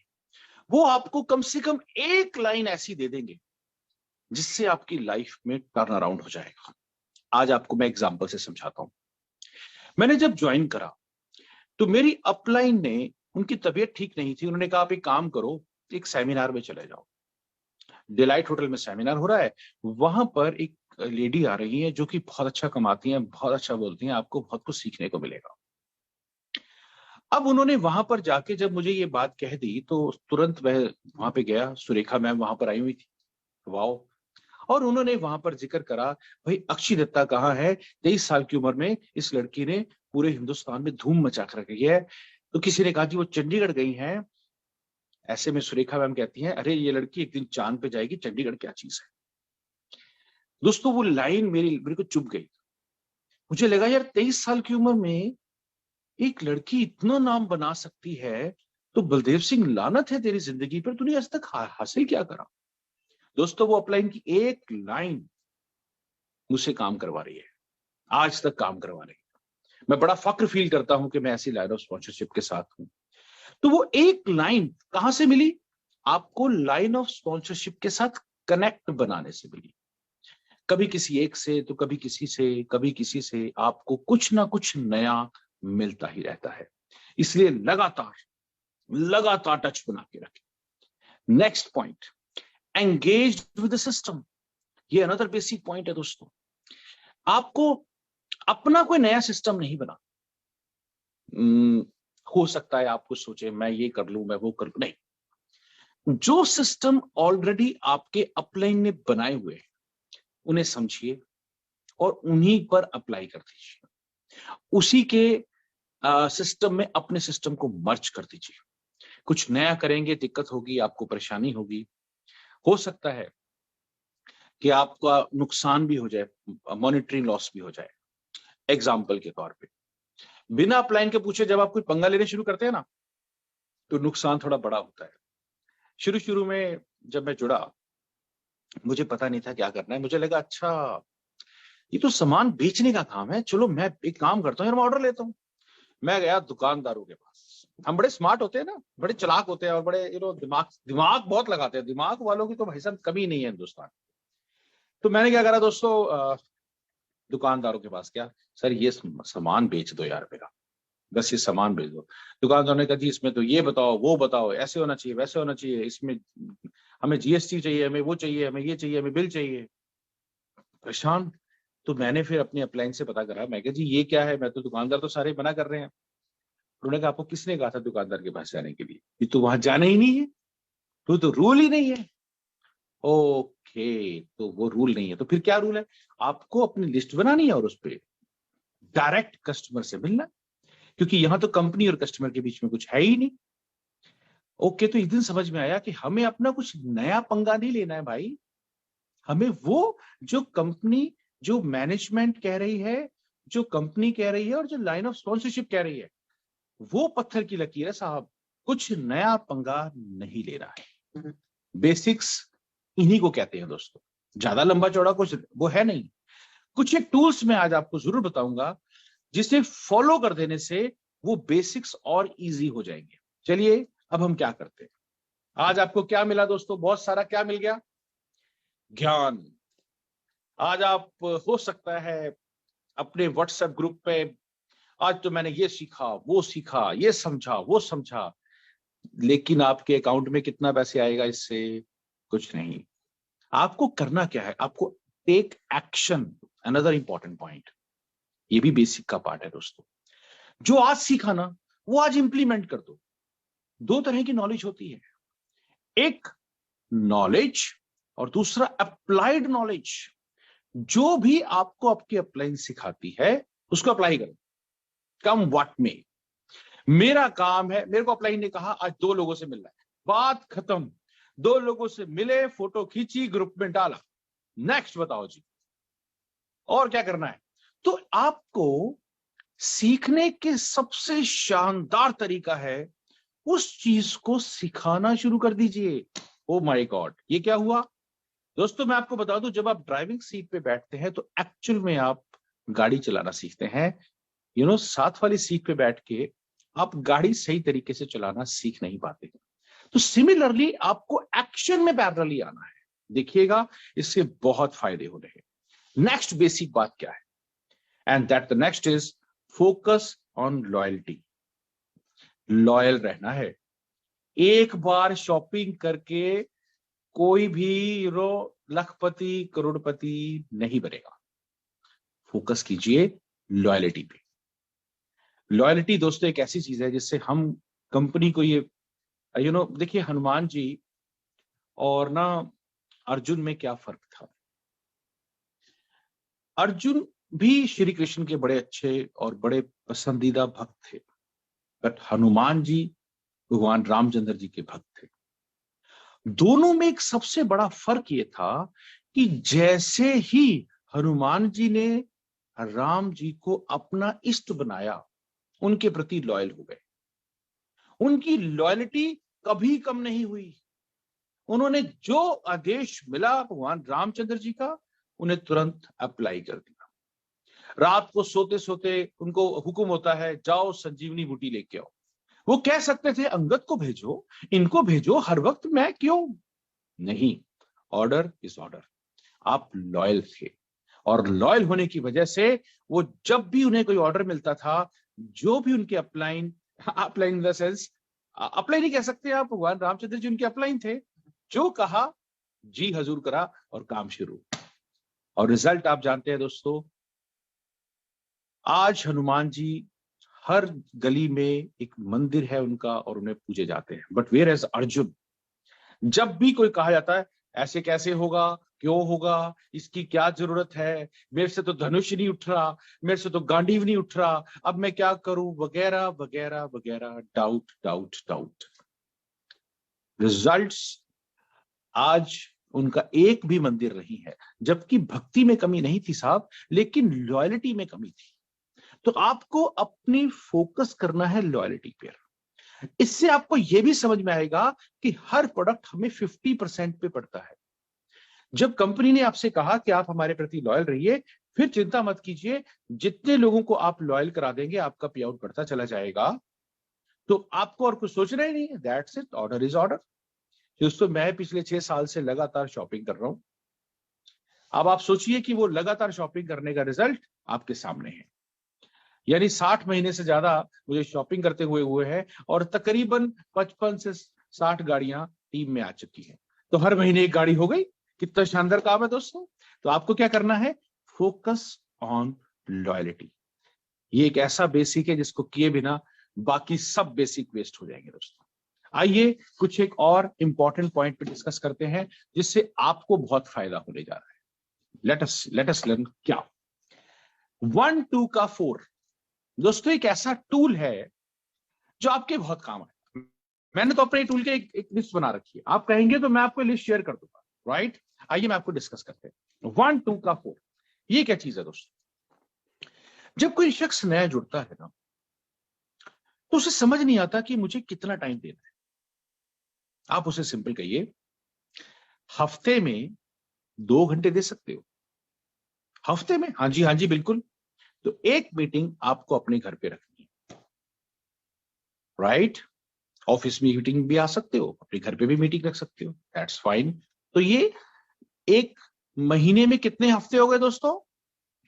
वो आपको कम से कम एक लाइन ऐसी दे देंगे जिससे आपकी लाइफ में टर्न अराउंड हो जाएगा। आज आपको मैं एग्जांपल से समझाता हूं। मैंने जब ज्वाइन करा तो मेरी अपलाइन ने, उनकी तबीयत ठीक नहीं थी, उन्होंने कहा आप एक काम करो, एक सेमिनार में चले जाओ। डिलाइट होटल में सेमिनार हो रहा है, वहां पर एक लेडी आ रही है जो कि बहुत अच्छा कमाती हैं, बहुत अच्छा बोलती हैं, आपको बहुत कुछ सीखने को मिलेगा। अब उन्होंने वहां पर जाके जब मुझे ये बात कह दी तो तुरंत वह वहां पे गया। सुरेखा मैम वहां पर आई हुई थी, वाओ। और उन्होंने वहां पर जिक्र करा, भाई अक्षय दत्ता कहाँ है, 23 साल की उम्र में इस लड़की ने पूरे हिंदुस्तान में धूम मचा कर रखी है। तो किसी ने कहा कि वो चंडीगढ़ गई हैं। ऐसे में सुरेखा मैम कहती हैं, अरे ये लड़की एक दिन चांद पे जाएगी, चंडीगढ़ क्या चीज है। दोस्तों वो लाइन मेरे को चुभ गई। मुझे लगा यार 23 साल की उम्र में एक लड़की इतना नाम बना सकती है, तो बलदेव सिंह लानत है तेरी जिंदगी पर, तूने आज तक हासिल क्या करा। दोस्तों वो अपलाइन की एक लाइन मुझसे काम करवा रही है, आज तक काम करवा रही है। मैं बड़ा फक्र फील करता हूं कि मैं ऐसी लाइन ऑफ स्पॉन्सरशिप के साथ हूं। तो वो एक लाइन कहां से मिली? आपको लाइन ऑफ स्पॉन्सरशिप के साथ कनेक्ट बनाने से मिली। कभी किसी एक से तो कभी किसी से, कभी किसी से, आपको कुछ ना कुछ नया मिलता ही रहता है। इसलिए लगातार टच बना के रखें। Next point, engage with the system. ये अनदर बेसिक पॉइंट है दोस्तों। आपको अपना कोई नया सिस्टम नहीं बना। हो सकता है आप कुछ सोचे, मैं ये कर लूं, मैं वो कर लूं, नहीं। जो सिस्टम ऑलरेडी आपके अपलाइन ने बनाए हुए हैं उन्हें समझिए और उन्हीं पर अप्लाई कर दीजिए। उसी के सिस्टम में अपने सिस्टम को मर्ज कर दीजिए। कुछ नया करेंगे दिक्कत होगी, आपको परेशानी होगी, हो सकता है कि आपका नुकसान भी हो जाए, मॉनिटरिंग लॉस भी हो जाए। एग्जाम्पल के तौर पे, बिना अपलाइन के पूछे जब आप कोई पंगा लेने शुरू करते हैं ना, तो नुकसान थोड़ा बड़ा होता है। शुरू में जब मैं जुड़ा, मुझे पता नहीं था क्या करना है। मुझे लगा अच्छा ये तो सामान बेचने का काम है, चलो मैं एक काम करता हूँ यार, मैं ऑर्डर लेता हूँ। मैं गया दुकानदारों के पास। हम बड़े स्मार्ट होते हैं ना, बड़े चालाक होते हैं और बड़े दिमाग बहुत लगाते हैं। दिमाग वालों की तो भाई साहब कमी नहीं है हिंदुस्तान। तो मैंने क्या करा दोस्तों, दुकानदारों के पास गया, सर ये सामान बेच दो यार मेरा, बस ये सामान बेच दो। दुकानदार ने कहा जी इसमें तो ये बताओ, वो बताओ, ऐसे होना चाहिए, वैसे होना चाहिए, इसमें हमें जीएसटी चाहिए, हमें वो चाहिए, हमें ये चाहिए, हमें बिल चाहिए। परेशान। तो मैंने फिर अपने अपलाइन से पता करा, मैं कहा जी ये क्या है, मैं तो दुकानदार तो सारे मना कर रहे हैं। उन्होंने कहा आपको किसने कहा था दुकानदार के पास जाने के लिए, ये तो वहां जाना ही नहीं है, तो रूल ही नहीं है। ओके, तो वो रूल नहीं है तो फिर क्या रूल है? आपको अपनी लिस्ट बनानी है और उस पर डायरेक्ट कस्टमर से मिलना, क्योंकि यहां तो कंपनी और कस्टमर के बीच में कुछ है ही नहीं। ओके, तो इस दिन समझ में आया कि हमें अपना कुछ नया पंगा नहीं लेना है भाई। हमें वो जो कंपनी, जो मैनेजमेंट कह रही है, जो कंपनी कह रही है और जो लाइन ऑफ स्पॉन्सरशिप कह रही है वो पत्थर की लकीर है साहब, कुछ नया पंगा नहीं ले रहा है। बेसिक्स इन्हीं को कहते हैं दोस्तों, ज्यादा लंबा चौड़ा कुछ वो है नहीं। कुछ एक टूल्स मैं आज आपको जरूर बताऊंगा जिसे फॉलो कर देने से वो बेसिक्स और इजी हो जाएंगे। चलिए अब हम क्या करते हैं, आज आपको क्या मिला दोस्तों, बहुत सारा क्या मिल गया, ज्ञान। आज आप हो सकता है अपने व्हाट्सएप ग्रुप पे आज तो मैंने ये सीखा, वो सीखा, ये समझा, वो समझा, लेकिन आपके अकाउंट में कितना पैसे आएगा इससे? कुछ नहीं। आपको करना क्या है, आपको take action, another important point. ये भी बेसिक का पार्ट है दोस्तों। जो आज सीखा ना वो आज इंप्लीमेंट कर दो। दो तरह की नॉलेज होती है, एक नॉलेज और दूसरा अप्लाइड नॉलेज। जो भी आपको आपकी अपलाइन सिखाती है उसको अप्लाई करो, कम व्हाट में। मेरा काम है, मेरे को अपलाइन ने कहा आज 2 लोगों से मिलना है, बात खत्म। 2 लोगों से मिले, फोटो खींची, ग्रुप में डाला, नेक्स्ट बताओ जी और क्या करना है। तो आपको सीखने के सबसे शानदार तरीका है उस चीज को सिखाना शुरू कर दीजिए। ओ माय गॉड, ये क्या हुआ दोस्तों? मैं आपको बता दूं, जब आप ड्राइविंग सीट पे बैठते हैं तो एक्चुअल में आप गाड़ी चलाना सीखते हैं। साथ वाली सीट पे बैठ के आप गाड़ी सही तरीके से चलाना सीख नहीं पाते। तो सिमिलरली आपको एक्शन में पैरेलली आना है। देखिएगा इससे बहुत फायदे हो रहे हैं। नेक्स्ट बेसिक बात क्या है, and that the next is focus on loyalty. Loyal रहना है। एक बार शॉपिंग करके कोई भी लखपति करोड़पति नहीं बनेगा। फोकस कीजिए लॉयल्टी पे। लॉयल्टी दोस्तों एक ऐसी चीज है जिससे हम कंपनी को ये देखिए हनुमान जी और ना अर्जुन में क्या फर्क था। अर्जुन भी श्री कृष्ण के बड़े अच्छे और बड़े पसंदीदा भक्त थे, बट हनुमान जी भगवान रामचंद्र जी के भक्त थे। दोनों में एक सबसे बड़ा फर्क ये था कि जैसे ही हनुमान जी ने राम जी को अपना इष्ट बनाया, उनके प्रति लॉयल हो गए। उनकी लॉयल्टी कभी कम नहीं हुई। उन्होंने जो आदेश मिला भगवान रामचंद्र जी का, उन्हें तुरंत अप्लाई कर दिया। रात को सोते सोते उनको हुक्म होता है जाओ संजीवनी बूटी लेके आओ। वो कह सकते थे अंगद को भेजो, इनको भेजो, हर वक्त मैं क्यों? नहीं, ऑर्डर इज ऑर्डर। आप लॉयल थे और लॉयल होने की वजह से वो जब भी उन्हें कोई ऑर्डर मिलता था, जो भी उनके upline in the sense, apply नहीं कह सकते आप, भगवान रामचंद्र जी उनके अपलाइन थे। जो कहा जी हजूर करा और काम शुरू। और रिजल्ट आप जानते हैं दोस्तों, आज हनुमान जी हर गली में एक मंदिर है उनका और उन्हें पूजे जाते हैं। बट वेयर एज अर्जुन, जब भी कोई कहा जाता है ऐसे कैसे होगा, क्यों होगा, इसकी क्या जरूरत है, मेरे से तो धनुष नहीं उठ रहा, मेरे से तो गांडीव नहीं उठ रहा, अब मैं क्या करूं, वगैरह वगैरह वगैरह, डाउट डाउट डाउट। रिजल्ट्स आज उनका एक भी मंदिर नहीं है, जबकि भक्ति में कमी नहीं थी साहब, लेकिन लॉयल्टी में कमी थी। तो आपको अपनी फोकस करना है लॉयल्टी पे। इससे आपको यह भी समझ में आएगा कि हर प्रोडक्ट हमें 50% पे पड़ता है। जब कंपनी ने आपसे कहा कि आप हमारे प्रति लॉयल रहिए, फिर चिंता मत कीजिए, जितने लोगों को आप लॉयल करा देंगे आपका पे आउट बढ़ता चला जाएगा। तो आपको और कुछ सोचना ही नहीं है, that's it, order is order. दोस्तों मैं पिछले 6 साल से लगातार शॉपिंग कर रहा हूं। अब आप सोचिए कि वो लगातार शॉपिंग करने का रिजल्ट आपके सामने है। यानी 60 महीने से ज्यादा मुझे शॉपिंग करते हुए है और तकरीबन 55 से 60 गाड़ियां टीम में आ चुकी है। तो हर महीने एक गाड़ी हो गई। कितना शानदार काम है दोस्तों। तो आपको क्या करना है, फोकस ऑन लॉयल्टी। ये एक ऐसा बेसिक है जिसको किए बिना बाकी सब बेसिक वेस्ट हो जाएंगे दोस्तों। आइए कुछ एक और इंपॉर्टेंट पॉइंट पे डिस्कस करते हैं जिससे आपको बहुत फायदा होने जा रहा है। लेट अस लर्न क्या 1 2 का 4 दोस्तों एक ऐसा टूल है जो आपके बहुत काम है। मैंने तो अपने टूल के एक लिस्ट बना रखी है, आप कहेंगे तो मैं आपको लिस्ट शेयर कर दूंगा, राइट। आइए मैं आपको डिस्कस करते हैं 1 2 का 4। ये क्या चीज है दोस्तों? जब कोई शख्स नया जुड़ता है ना, तो उसे समझ नहीं आता कि मुझे कितना टाइम देना है। आप उसे सिंपल कहिए, हफ्ते में 2 घंटे दे सकते हो? हफ्ते में? हाँ जी बिल्कुल। तो एक मीटिंग आपको अपने घर पे रखनी है, राइट? ऑफिस में मीटिंग भी आ सकते हो, अपने घर पे भी मीटिंग रख सकते हो, दैट्स फाइन। तो ये एक महीने में कितने हफ्ते हो गए दोस्तों?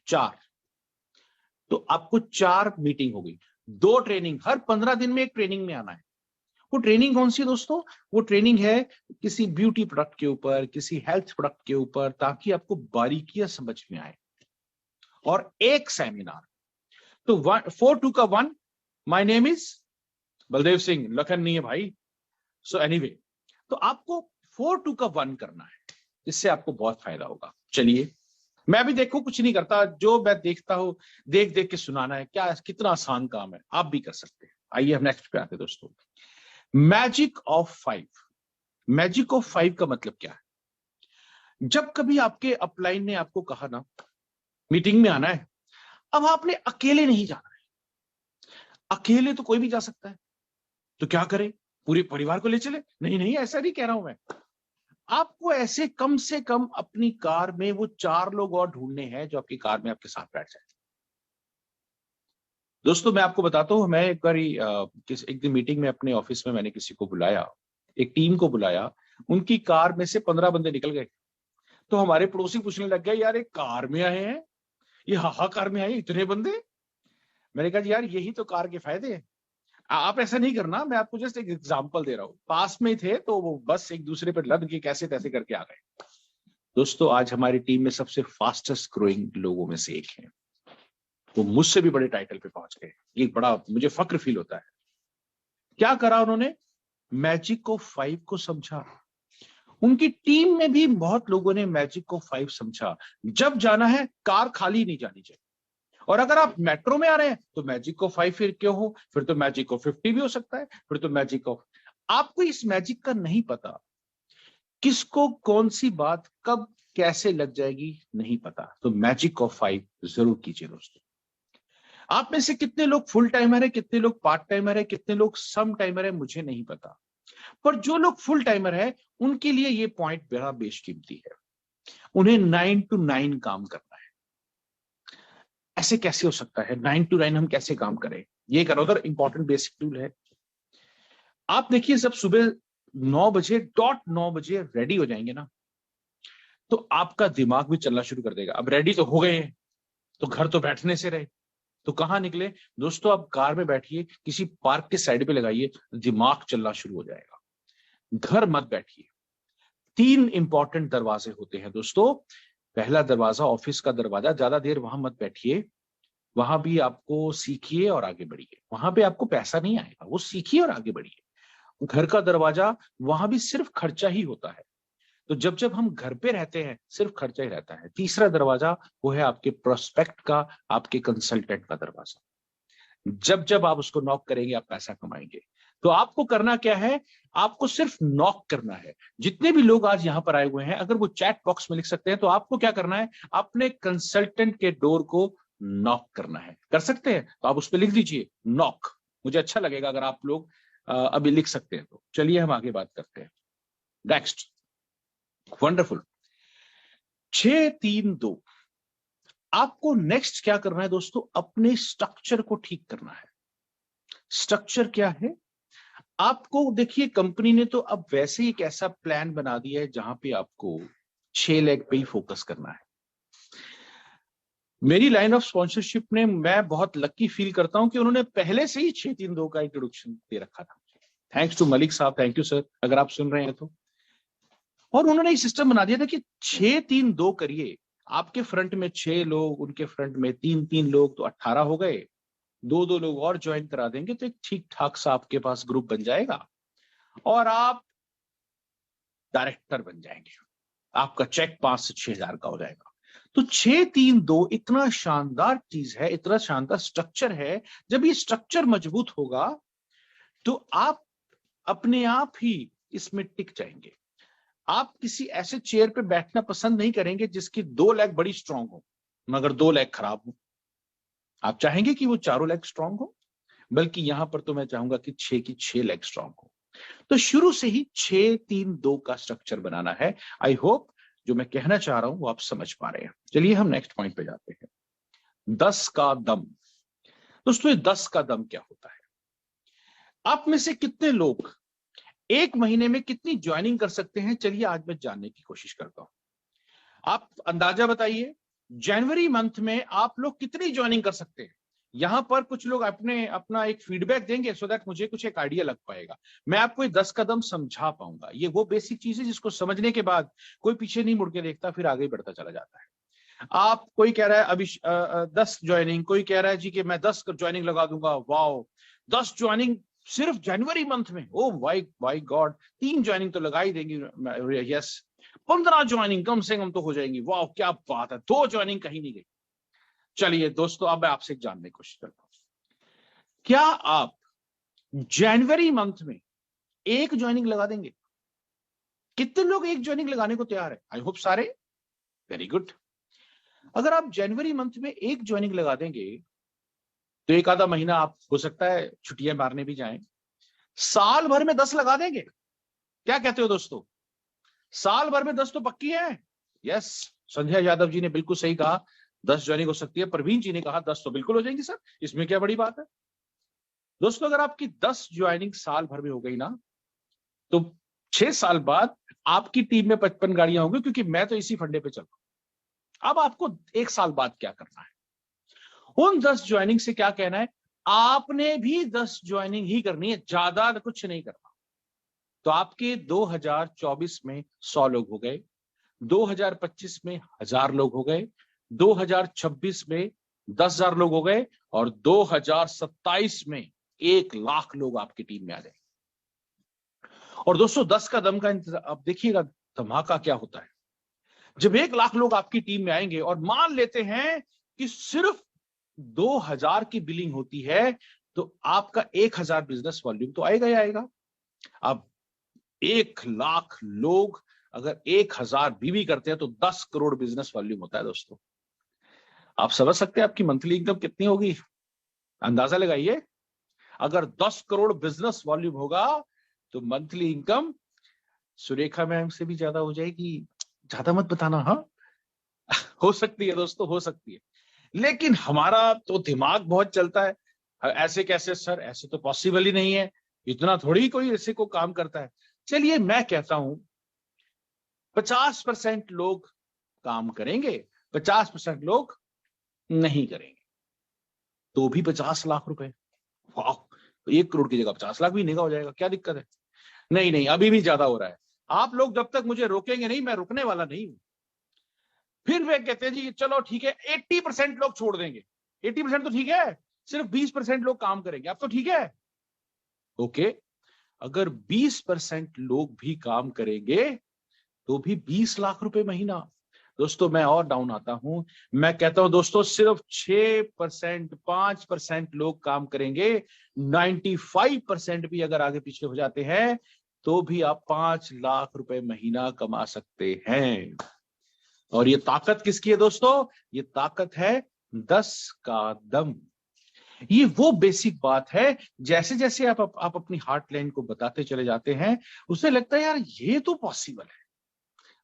4। तो आपको 4 मीटिंग हो गई, 2 ट्रेनिंग, हर 15 दिन में एक ट्रेनिंग में आना है। वो ट्रेनिंग कौन सी है दोस्तों? वो ट्रेनिंग है किसी ब्यूटी प्रोडक्ट के ऊपर, किसी हेल्थ प्रोडक्ट के ऊपर, ताकि आपको बारीकियां समझ में आए। और एक सेमिनार, तो 4-2 का 1, my name is Baldev Singh, Lakhan नहीं है भाई। सो एनीवे, तो आपको 4-2 का 1 करना है, इससे आपको बहुत फायदा होगा। चलिए, मैं भी देखो कुछ नहीं करता, जो मैं देखता हूं देख देख के सुनाना है, क्या कितना आसान काम है, आप भी कर सकते हैं। आइए हम नेक्स्ट पे आते हैं दोस्तों। Magic of 5। मैजिक ऑफ 5 का मतलब क्या है? जब कभी आपके अपलाइन ने आपको कहा ना मीटिंग में आना है, अब आपने अकेले नहीं जाना है। अकेले तो कोई भी जा सकता है, तो क्या करें? पूरे परिवार को ले चले? नहीं नहीं, ऐसा नहीं कह रहा हूं मैं। आपको ऐसे कम से कम अपनी कार में वो 4 लोग और ढूंढने हैं जो आपकी कार में आपके साथ बैठ जाए। दोस्तों मैं आपको बताता हूं, मैं एक बार एक दिन मीटिंग में अपने ऑफिस में मैंने किसी को बुलाया, एक टीम को बुलाया, उनकी कार में से 15 बंदे निकल गए। तो हमारे पड़ोसी पूछने लग गए, यार एक कार में आए हैं, ये हाहाकार में आए इतने बंदे। मैंने कहा यार यही तो कार के फायदे हैं। आप ऐसा नहीं करना, मैं आपको जस्ट एक एग्जांपल दे रहा हूं। पास में थे तो वो बस एक दूसरे पर लद के कैसे तैसे करके आ गए। दोस्तों आज हमारी टीम में सबसे फास्टेस्ट ग्रोइंग लोगों में से एक है, वो मुझसे भी बड़े टाइटल पे पहुंच गए। ये बड़ा मुझे फक्र फील होता है। क्या करा उन्होंने? मैजिक ऑफ 5 को समझा। उनकी टीम में भी बहुत लोगों ने मैजिक ऑफ 5 समझा। जब जाना है कार खाली नहीं जानी चाहिए। और अगर आप मेट्रो में आ रहे हैं तो मैजिक ऑफ 5 फिर क्यों हो, फिर तो मैजिक ऑफ 50 भी हो सकता है, फिर तो मैजिक ऑफ। आपको इस मैजिक का नहीं पता, किसको कौन सी बात कब कैसे लग जाएगी नहीं पता, तो मैजिक ऑफ 5 जरूर कीजिए दोस्तों। आप में से कितने लोग फुल टाइमर है, कितने लोग पार्ट टाइमर है, कितने लोग सम टाइमर है, मुझे नहीं पता। पर जो लोग फुल टाइमर है उनके लिए ये पॉइंट बड़ा बेशकीमती है। उन्हें 9 to 9 काम करना है। ऐसे कैसे हो सकता है? 9 to 9 हम कैसे काम करें? ये एक अनदर इंपॉर्टेंट बेसिक टूल है। आप देखिए, जब सुबह 9 बजे डॉट 9 बजे रेडी हो जाएंगे ना, तो आपका दिमाग भी चलना शुरू कर देगा। अब रेडी तो हो गए हैं, तो घर तो बैठने से रहे, तो कहां निकले दोस्तों? आप कार में बैठिए, किसी पार्क के साइड पे लगाइए, दिमाग चलना शुरू हो जाएगा। घर मत बैठिए। 3 इंपॉर्टेंट दरवाजे होते हैं दोस्तों। पहला दरवाजा ऑफिस का दरवाजा, ज्यादा देर वहां मत बैठिए, वहां भी आपको सीखिए और आगे बढ़िए। वहां पे आपको पैसा नहीं आएगा, वो सीखिए और आगे बढ़िए। घर का दरवाजा, वहां भी सिर्फ खर्चा ही होता है। तो जब जब हम घर पे रहते हैं सिर्फ खर्चा ही रहता है। तीसरा दरवाजा वो है आपके प्रोस्पेक्ट का, आपके कंसल्टेंट का दरवाजा। जब जब आप उसको नॉक करेंगे आप पैसा कमाएंगे। तो आपको करना क्या है? आपको सिर्फ नॉक करना है। जितने भी लोग आज यहां पर आए हुए हैं, अगर वो चैट बॉक्स में लिख सकते हैं, तो आपको क्या करना है? अपने कंसल्टेंट के डोर को नॉक करना है। कर सकते हैं तो आप उस पर लिख दीजिए नॉक। मुझे अच्छा लगेगा अगर आप लोग अभी लिख सकते हैं। तो चलिए हम आगे बात करते हैं। Next, wonderful. 6-3-2। आपको नेक्स्ट क्या करना है दोस्तों? अपने स्ट्रक्चर को ठीक करना है। स्ट्रक्चर क्या है? आपको देखिए, कंपनी ने तो अब वैसे ही एक ऐसा प्लान बना दिया है जहां पे आपको 6 लेग पे ही फोकस करना है। मेरी लाइन ऑफ स्पॉन्सरशिप ने, मैं बहुत लकी फील करता हूं कि उन्होंने पहले से ही 6-3-2 का इंट्रोडक्शन दे रखा था। थैंक्स टू मलिक साहब, थैंक यू सर, अगर आप सुन रहे हैं तो। और उन्होंने एक सिस्टम बना दिया था कि 6-3-2 करिए। आपके फ्रंट में 6 लोग, उनके फ्रंट में 3-3 लोग, तो 18 हो गए। 2-2 लोग और ज्वाइन करा देंगे तो एक ठीक ठाक सा आपके पास ग्रुप बन जाएगा और आप डायरेक्टर बन जाएंगे। आपका चेक 5 से 6 हजार का हो जाएगा। तो 6-3-2 इतना शानदार चीज है, इतना शानदार स्ट्रक्चर है। जब ये स्ट्रक्चर मजबूत होगा तो आप अपने आप ही इसमें टिक जाएंगे। आप किसी ऐसे चेयर पे बैठना पसंद नहीं करेंगे जिसकी 2 लेग बड़ी स्ट्रांग हो मगर 2 लेग खराब हो। आप चाहेंगे कि वो चारों लेग स्ट्रांग हो, बल्कि यहां पर तो मैं चाहूंगा कि 6 की 6 लेग स्ट्रांग हो। तो शुरू से ही 6-3-2 का स्ट्रक्चर बनाना है। आई होप जो मैं कहना चाह रहा हूं वो आप समझ पा रहे हैं। चलिए हम नेक्स्ट पॉइंट पे जाते हैं। 10 का दम। दोस्तों ये 10 का दम क्या होता है? आप में से कितने लोग एक महीने में कितनी ज्वाइनिंग कर सकते हैं? चलिए आज मैं जानने की कोशिश करता हूं। आप अंदाजा बताइए, जनवरी मंथ में आप लोग कितनी ज्वाइनिंग कर सकते हैं? यहां पर कुछ लोग अपना एक फीडबैक देंगे सो दैट मुझे कुछ एक आइडिया लग पाएगा, मैं आपको ये 10 कदम समझा पाऊंगा। ये वो बेसिक चीज है जिसको समझने के बाद कोई पीछे नहीं मुड़ के देखता, फिर आगे बढ़ता चला जाता है। आप कोई कह रहा है अभी 10 ज्वाइनिंग, कोई कह रहा है जी कि मैं 10 ज्वाइनिंग लगा दूंगा। वाओ, 10 ज्वाइनिंग सिर्फ जनवरी मंथ में? ओ माय गॉड, 3 ज्वाइनिंग तो लगा ही देंगी। यस, 15 ज्वाइनिंग कम से कम तो हो जाएंगी। वाह क्या बात है, 2 ज्वाइनिंग कहीं नहीं गई। चलिए दोस्तों, अब मैं आपसे जानने की कोशिश करता हूं, क्या आप जनवरी मंथ में 1 ज्वाइनिंग लगा देंगे? कितने लोग 1 ज्वाइनिंग लगाने को तैयार है? आई होप सारे। Very good. अगर आप जनवरी मंथ में 1 ज्वाइनिंग लगा देंगे तो एक आधा महीना आप हो सकता है छुट्टियां मारने भी जाएं। साल भर में 10 लगा देंगे? क्या कहते हो दोस्तों? साल भर में 10 तो पक्की है। यस, संध्या यादव जी ने बिल्कुल सही कहा, 10 ज्वाइनिंग हो सकती है। परवीन जी ने कहा 10 तो बिल्कुल हो जाएंगी सर, इसमें क्या बड़ी बात है। दोस्तों अगर आपकी 10 ज्वाइनिंग साल भर में हो गई ना, तो 6 साल बाद आपकी टीम में 55 गाड़ियां होंगी, क्योंकि मैं तो इसी फंडे पे चल रहा हूं। अब आपको 1 साल बाद क्या करना है? उन 10 ज्वाइनिंग से क्या कहना है, आपने भी 10 ज्वाइनिंग ही करनी है, ज्यादा कुछ नहीं करना। तो आपके 2024 में 100 लोग हो गए, 2025 में 1000 लोग हो गए, 2026 में 10,000 लोग हो गए, और 2027 में 1 लाख लोग आपकी टीम में आ जाए। और दोस्तों 10 का दम का इंतजार, अब देखिएगा धमाका क्या होता है। जब 1 लाख लोग आपकी टीम में आएंगे और मान लेते हैं कि सिर्फ 2000 की बिलिंग होती है, तो आपका 1000 बिजनेस वॉल्यूम तो आएगा ही आएगा। अब 1 लाख लोग अगर 1000 बीवी करते हैं तो 10 करोड़ बिजनेस वॉल्यूम होता है दोस्तों। आप समझ सकते हैं आपकी मंथली इनकम कितनी होगी? अंदाजा लगाइए। अगर 10 करोड़ बिजनेस वॉल्यूम होगा तो मंथली इनकम सुरेखा मैम से भी ज्यादा हो जाएगी। ज्यादा मत बताना, हाँ हो सकती है दोस्तों, हो सकती है। लेकिन हमारा तो दिमाग बहुत चलता है, ऐसे कैसे सर, ऐसे तो पॉसिबल ही नहीं है, इतना थोड़ी कोई ऐसे को काम करता है। चलिए मैं कहता हूं 50% लोग काम करेंगे, 50% लोग नहीं करेंगे, तो भी 50 लाख रुपए। वाह, 1 करोड़ की जगह 50 लाख भी निगा हो जाएगा, क्या दिक्कत है? नहीं नहीं, अभी भी ज्यादा हो रहा है। आप लोग जब तक मुझे रोकेंगे नहीं, मैं रुकने वाला नहीं हूं। फिर वे कहते हैं जी चलो ठीक है 80% लोग छोड़ देंगे। 80% तो ठीक है, सिर्फ 20% लोग काम करेंगे, अब तो ठीक है। ओके, अगर 20% लोग भी काम करेंगे तो भी 20 लाख रुपए महीना। दोस्तों मैं और डाउन आता हूं, मैं कहता हूं दोस्तों सिर्फ 6%, 5% लोग काम करेंगे, 95% भी अगर आगे पीछे हो जाते हैं तो भी आप 5 लाख रुपए महीना कमा सकते हैं। और ये ताकत किसकी है दोस्तों? ये ताकत है 10 का दम। ये वो बेसिक बात है, जैसे जैसे आप अपनी हार्ट लाइन को बताते चले जाते हैं, उससे लगता है यार ये तो पॉसिबल है,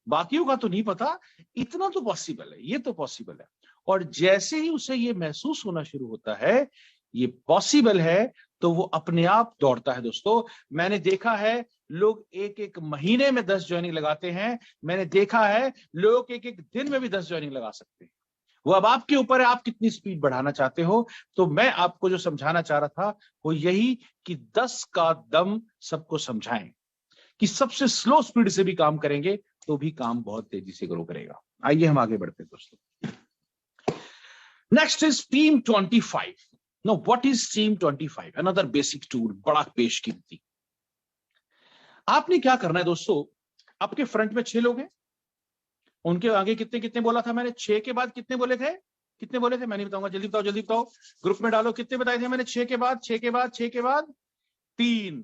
बाकियों का तो नहीं पता, इतना तो पॉसिबल है, ये तो पॉसिबल है। और जैसे ही उसे ये महसूस होना शुरू होता है ये पॉसिबल है, तो वो अपने आप दौड़ता है। दोस्तों मैंने देखा है लोग एक एक महीने में 10 ज्वाइनिंग लगाते हैं, मैंने देखा है लोग एक एक दिन में भी 10 ज्वाइनिंग लगा सकते हैं। वो अब आपके ऊपर है, आप कितनी स्पीड बढ़ाना चाहते हो। तो मैं आपको जो समझाना चाह रहा था वो यही कि 10 का दम सबको समझाएं कि सबसे स्लो स्पीड से भी काम करेंगे तो भी काम बहुत तेजी से ग्रो करेगा। आइए हम आगे बढ़ते हैं दोस्तों। Next is team 25। Know what is team 25? Another basic tool, बड़ा बेशकीमती। आपने क्या करना है दोस्तों, आपके फ्रंट में 6 लोग हैं, उनके आगे कितने कितने बोला था मैंने? 6 के बाद कितने बोले थे? कितने बोले थे मैं नहीं बताऊंगा, जल्दी बताओ जल्दी बताओ, ग्रुप में डालो। कितने बताए थे मैंने? 6 के बाद 6 के बाद 6 के बाद 3,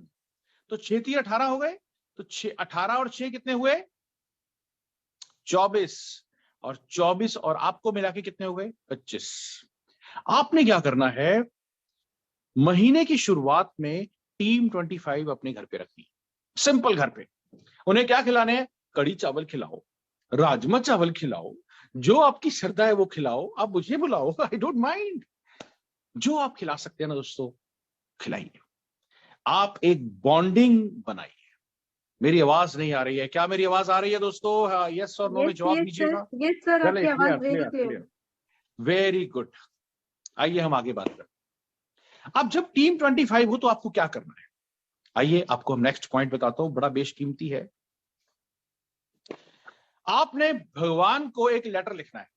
तो 6 3 18 हो गए। तो 6 18 और 6 कितने हुए? 24, और 24 और आपको मिला के कितने हो गए? 25। आपने क्या करना है, महीने की शुरुआत में टीम 25 अपने घर पे रखनी, सिंपल घर पे। उन्हें क्या खिलाने हैं, कड़ी चावल खिलाओ, राजमा चावल खिलाओ, जो आपकी श्रद्धा है वो खिलाओ, आप मुझे बुलाओ, आई डोंट माइंड। जो आप खिला सकते हैं ना दोस्तों, खिलाइए। आप एक बॉन्डिंग बनाइए। मेरी आवाज नहीं आ रही है क्या? मेरी आवाज आ रही है दोस्तों? यस और नो में जवाब दीजिएगा। यस सर, आपकी आवाज very clear clear. Clear, very good. आइए हम आगे बात करते हैं। अब जब टीम 25 हो तो आपको क्या करना है, आइए आपको हम नेक्स्ट पॉइंट बताता हूं, बड़ा बेशकीमती है। आपने भगवान को एक लेटर लिखना है।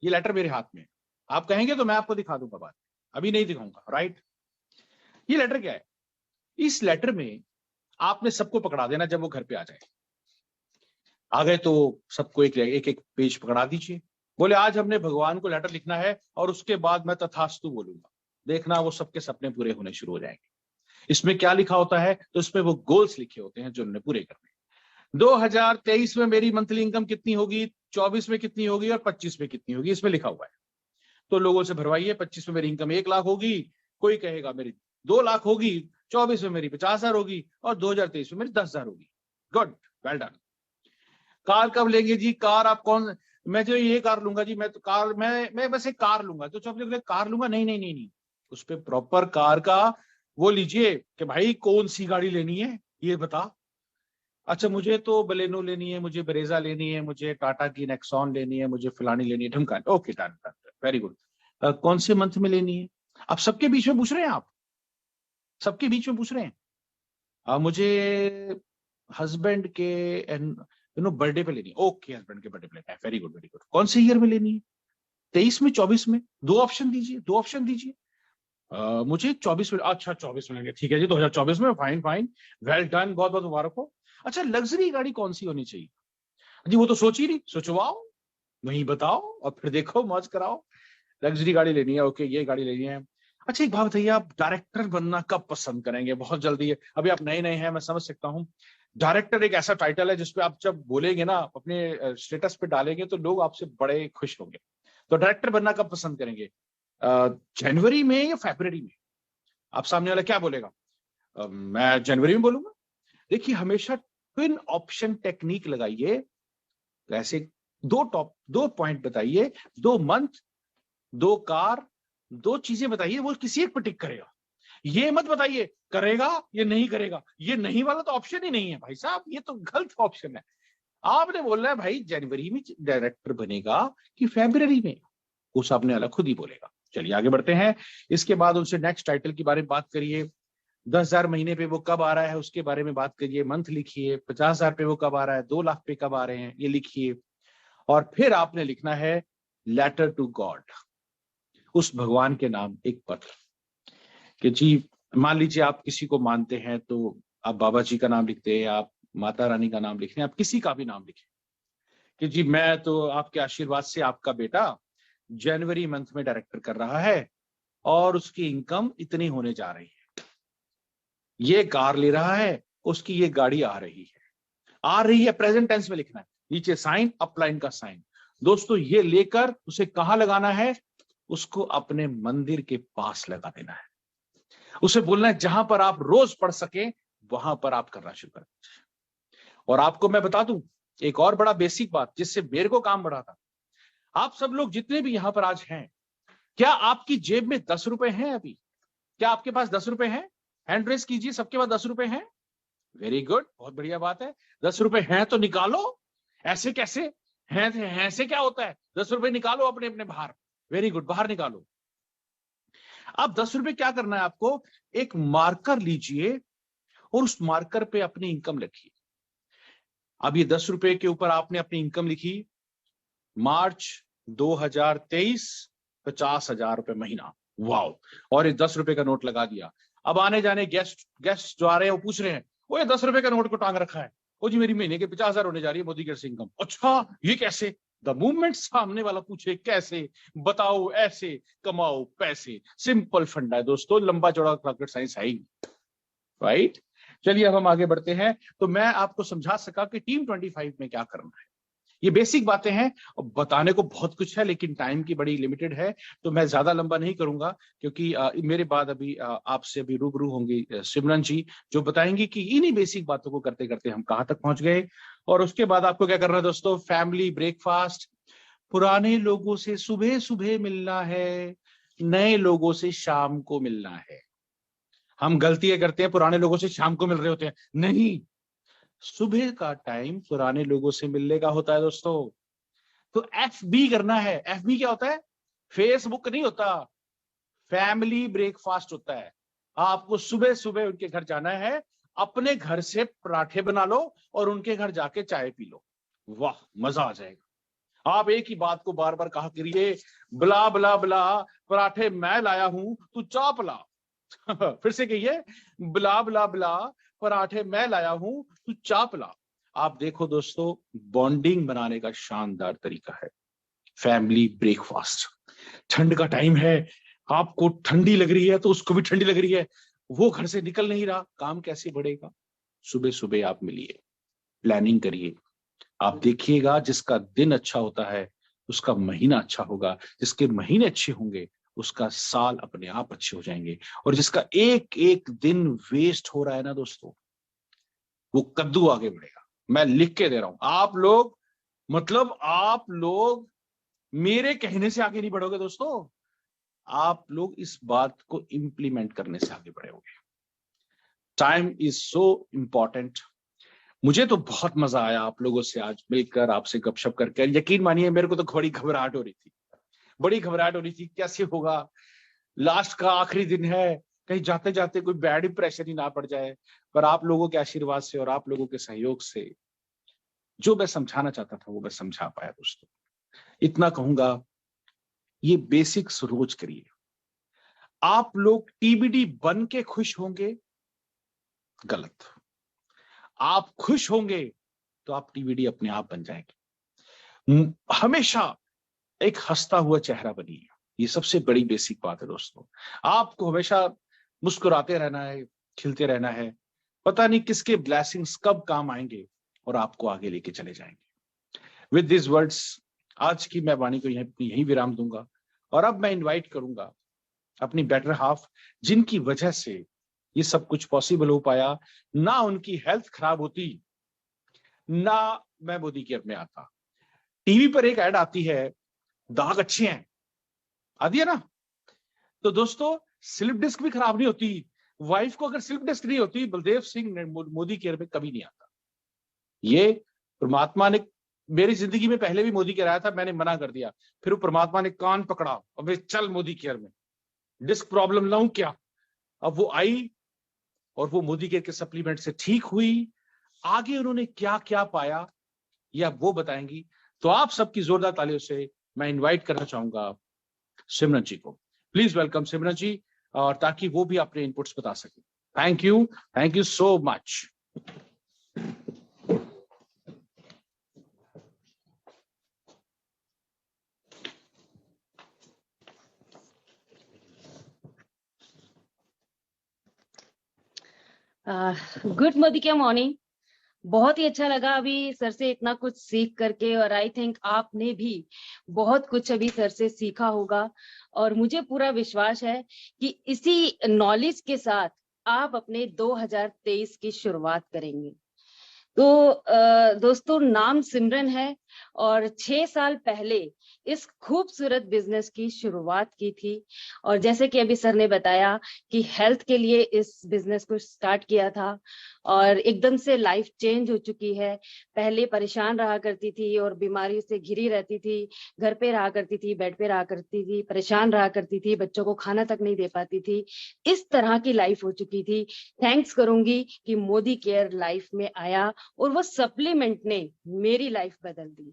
ये लेटर मेरे हाथ में है, आप कहेंगे तो मैं आपको दिखा दूंगा बाद, अभी नहीं दिखाऊंगा, राइट। ये लेटर क्या है? इस लेटर में आपने सबको पकड़ा देना, जब वो घर पे आ जाए, आ गए तो सबको एक एक पेज पकड़ा दीजिए। बोले आज हमने भगवान को लेटर लिखना है और उसके बाद मैं तथास्तु बोलूंगा। देखना वो सबके सपने पूरे होने शुरू हो जाएंगे। इसमें क्या लिखा होता है, तो इसमें वो गोल्स लिखे होते हैं जो उन्होंने पूरे करने। 2023 में मेरी मंथली इनकम कितनी होगी, 24 में कितनी होगी और 25 में कितनी होगी, इसमें लिखा हुआ है। तो लोगों से भरवाइए, 25 में मेरी इनकम 1 लाख होगी, कोई कहेगा मेरी 2 लाख होगी, 24 में मेरी 50,000 होगी और 2023 में मेरी 10,000 होगी। Good, well done. कार कब लेंगे जी? कार आप कौन? मैं जो ये कार लूंगा जी, मैं तो कार मैं बस एक कार लूंगा। तो सब लोग कार लूंगा, नहीं नहीं नहीं नहीं, उस पर प्रॉपर कार का वो लीजिए कि भाई कौन सी गाड़ी लेनी है ये बता। अच्छा मुझे तो बलेनो लेनी है, मुझे ब्रेजा लेनी है, मुझे टाटा की नेक्सॉन लेनी है, मुझे फलानी लेनी है, ढमकान। Okay done done, very good. कौन से मंथ में लेनी है? आप सबके बीच में पूछ रहे हैं, आप सबके बीच में पूछ रहे हैं। मुझे हस्बैंड के बर्थडे पे लेनी है। ओके, हस्बैंड के बर्थडे पे लेना है, वेरी गुड वेरी गुड। कौन से ईयर में लेनी है? 23 में, 24 में? 2 ऑप्शन दीजिए, 2 ऑप्शन दीजिए। मुझे 24 में। अच्छा 24 में लेंगे, ठीक है जी, 2024 में। फाइन फाइन, वेल डन, बहुत बहुत मुबारक हो। अच्छा लग्जरी गाड़ी कौन सी होनी चाहिए जी? वो तो सोच ही नहीं, सोचवाओ, वहीं बताओ और फिर देखो, मौज कराओ। लग्जरी गाड़ी लेनी है, ओके ये गाड़ी लेनी है। अच्छा एक बात बताइए, आप डायरेक्टर बनना कब पसंद करेंगे? बहुत जल्दी है, अभी आप नए नए हैं, मैं समझ सकता हूँ। डायरेक्टर एक ऐसा टाइटल है जिसपे आप जब बोलेंगे ना, अपने स्टेटस पे डालेंगे तो लोग आपसे बड़े खुश होंगे। तो डायरेक्टर बनना कब पसंद करेंगे, जनवरी में या फरवरी में? आप सामने वाला क्या बोलेगा? मैं जनवरी में बोलूंगा। देखिए हमेशा ट्विन ऑप्शन टेक्निक लगाइए। ऐसे 2 पॉइंट बताइए, 2 मंथ, 2 कार, 2 चीजें बताइए, वो किसी एक पर टिक करेगा। ये मत बताइए करेगा ये नहीं करेगा, ये नहीं वाला तो ऑप्शन ही नहीं है भाई साहब, ये तो गलत ऑप्शन है। आपने बोलना है भाई जनवरी में डायरेक्टर बनेगा कि फरवरी में, उस आपने अलग खुद ही बोलेगा। चलिए आगे बढ़ते हैं। इसके बाद उनसे नेक्स्ट टाइटल के बारे में बात करिए। 10,000 महीने पे वो कब आ रहा है उसके बारे में बात करिए, मंथ लिखिए। 50,000 पे वो कब आ रहा है, 2 लाख पे कब आ रहे हैं ये लिखिए। और फिर आपने लिखना है लेटर टू गॉड, उस भगवान के नाम एक पत्र। कि जी मान लीजिए आप किसी को मानते हैं तो आप बाबा जी का नाम लिखते हैं, आप माता रानी का नाम लिखते हैं, आप किसी का भी नाम लिखें कि जी मैं तो आपके आशीर्वाद से आपका बेटा जनवरी मंथ में डायरेक्टर कर रहा है और उसकी इनकम इतनी होने जा रही है, ये कार ले रहा है, उसकी ये गाड़ी आ रही है प्रेजेंट टेंस में लिखना है, नीचे साइन, अपलाइन का साइन। दोस्तों ये लेकर उसे कहां लगाना है? उसको अपने मंदिर के पास लगा देना है। उसे बोलना है जहां पर आप रोज पढ़ सके वहां पर आप करना शुरू कर। और आपको मैं बता दूं एक और बड़ा बेसिक बात जिससे मेरे को काम बढ़ा था। आप सब लोग जितने भी यहां पर आज हैं, क्या आपकी जेब में 10 रुपए हैं अभी? क्या आपके पास 10 रुपए हैं? हैंड रेस कीजिए, सबके पास 10 रुपए हैं? वेरी गुड, बहुत बढ़िया बात है। 10 रुपए हैं तो निकालो। ऐसे कैसे हैं? ऐसे क्या होता है? 10 रुपए निकालो अपने अपने बाहर। वेरी गुड, बाहर निकालो। अब 10 रुपए क्या करना है आपको? एक मार्कर लीजिए और उस मार्कर पे अपनी इनकम लिखिए। अब ये 10 रुपए के ऊपर आपने अपनी इनकम लिखी, मार्च 2023 50,000 रुपए महीना, वाओ। और ये 10 रुपए का नोट लगा दिया। अब आने जाने गेस्ट जो आ रहे हैं वो पूछ रहे हैं, वो ये 10 रुपए का नोट को टांग रखा है, ओ जी मेरी महीने के 50,000 होने जा रही है मोदी के इनकम। अच्छा ये कैसे? द मूवमेंट सामने वाला पूछे कैसे, बताओ ऐसे कमाओ पैसे। सिंपल फंडा है दोस्तों, लंबा चौड़ा रॉकेट साइंस है ही, राइट। चलिए अब हम आगे बढ़ते हैं। तो मैं आपको समझा सका कि टीम 25 में क्या करना है। ये बेसिक बातें हैं, बताने को बहुत कुछ है लेकिन टाइम की बड़ी लिमिटेड है, तो मैं ज्यादा लंबा नहीं करूंगा, क्योंकि मेरे बाद अभी आपसे अभी रूबरू होंगी सिमरन जी, जो बताएंगी कि इन्हीं बेसिक बातों को करते करते हम कहाँ तक पहुंच गए। और उसके बाद आपको क्या करना है दोस्तों, फैमिली ब्रेकफास्ट। पुराने लोगों से सुबह सुबह मिलना है, नए लोगों से शाम को मिलना है। हम गलतियां करते हैं, पुराने लोगों से शाम को मिल रहे होते हैं, नहीं, सुबह का टाइम पुराने लोगों से मिलने का होता है दोस्तों। तो FB करना है। FB क्या होता है? फेसबुक नहीं होता, फैमिली ब्रेकफास्ट होता है। आपको सुबह सुबह उनके घर जाना है, अपने घर से पराठे बना लो और उनके घर जाके चाय पी लो, वाह मजा आ जाएगा। आप एक ही बात को बार बार कहा करिए, बला बला बला पराठे मैं लाया हूं, तू चाप ला। फिर से कहिए, बला बला बला पराठे मैं लाया हूं, तू चाप ला। आप देखो दोस्तों, बॉन्डिंग बनाने का शानदार तरीका है फैमिली ब्रेकफास्ट। ठंड का टाइम है, आपको ठंडी लग रही है तो उसको भी ठंडी लग रही है, वो घर से निकल नहीं रहा, काम कैसे बढ़ेगा? सुबह सुबह आप मिलिए, प्लानिंग करिए। आप देखिएगा, जिसका दिन अच्छा होता है उसका महीना अच्छा होगा, जिसके महीने अच्छे होंगे उसका साल अपने आप अच्छे हो जाएंगे, और जिसका एक एक दिन वेस्ट हो रहा है ना दोस्तों, वो कद्दू आगे बढ़ेगा। मैं लिख के दे रहा हूं, आप लोग, मतलब आप लोग मेरे कहने से आगे नहीं बढ़ोगे दोस्तों, आप लोग इस बात को इंप्लीमेंट करने से आगे बढ़ोगे। Time is so important. मुझे तो बहुत मजा आया आप लोगों से आज मिलकर, आपसे गपशप करके। यकीन मानिए मेरे को तो बड़ी घबराहट हो रही थी, बड़ी घबराहट हो रही थी, कैसे होगा, लास्ट का आखिरी दिन है, कहीं जाते जाते कोई बैड इंप्रेशन ही ना पड़ जाए। पर आप लोगों के आशीर्वाद से और आप लोगों के सहयोग से जो मैं समझाना चाहता था वो मैं समझा पाया दोस्तों। इतना कहूंगा, ये बेसिक्स रोज करिए। आप लोग TBD बन के खुश होंगे, गलत। आप खुश होंगे तो आप TBD अपने आप बन जाएंगे। हमेशा एक हंसता हुआ चेहरा बनिए, ये सबसे बड़ी बेसिक बात है दोस्तों। आपको हमेशा मुस्कुराते रहना है, खिलते रहना है। पता नहीं किसके ब्लेसिंग्स कब काम आएंगे और आपको आगे लेके चले जाएंगे। विद दिस वर्ड्स आज की मैं वाणी को यहीं विराम दूंगा, और अब मैं इनवाइट करूंगा अपनी बेटर हाफ, जिनकी वजह से ये सब कुछ पॉसिबल हो पाया। ना उनकी हेल्थ खराब होती, ना मैं मोदी केयर में आता। टीवी पर एक ऐड आती है, दाग अच्छे हैं, आती है ना, तो दोस्तों स्लिप डिस्क भी खराब नहीं होती। वाइफ को अगर स्लिप डिस्क नहीं होती, बलदेव सिंह मोदी केयर में कभी नहीं आता। ये परमात्मा ने मेरी जिंदगी में पहले भी मोदी केयर आया था, मैंने मना कर दिया, फिर वो परमात्मा ने कान पकड़ा, अब चल मोदी केयर में, डिस्क प्रॉब्लम लाऊं क्या। अब वो आई और वो मोदी केयर के सप्लीमेंट से ठीक हुई। आगे उन्होंने क्या क्या पाया या वो बताएंगी। तो आप सबकी जोरदार तालियों से मैं इनवाइट करना चाहूंगा सिमरन जी को। प्लीज वेलकम सिमरन जी, और ताकि वो भी अपने इनपुट्स बता सके। Thank you so much. Good Modi morning. बहुत ही अच्छा लगा अभी सर से इतना कुछ सीख करके, और आई थिंक आपने भी बहुत कुछ अभी सर से सीखा होगा, और मुझे पूरा विश्वास है कि इसी नॉलेज के साथ आप अपने 2023 की शुरुआत करेंगे। तो दोस्तों, नाम सिमरन है और 6 साल पहले इस खूबसूरत बिजनेस की शुरुआत की थी। और जैसे कि अभी सर ने बताया कि हेल्थ के लिए इस बिजनेस को स्टार्ट किया था, और एकदम से लाइफ चेंज हो चुकी है। पहले परेशान रहा करती थी और बीमारी से घिरी रहती थी, घर पे रहा करती थी, बेड पे रहा करती थी, परेशान रहा करती थी, बच्चों को खाना तक नहीं दे पाती थी, इस तरह की लाइफ हो चुकी थी। थैंक्स करूंगी कि मोदी केयर लाइफ में आया और वो सप्लीमेंट ने मेरी लाइफ बदल दी।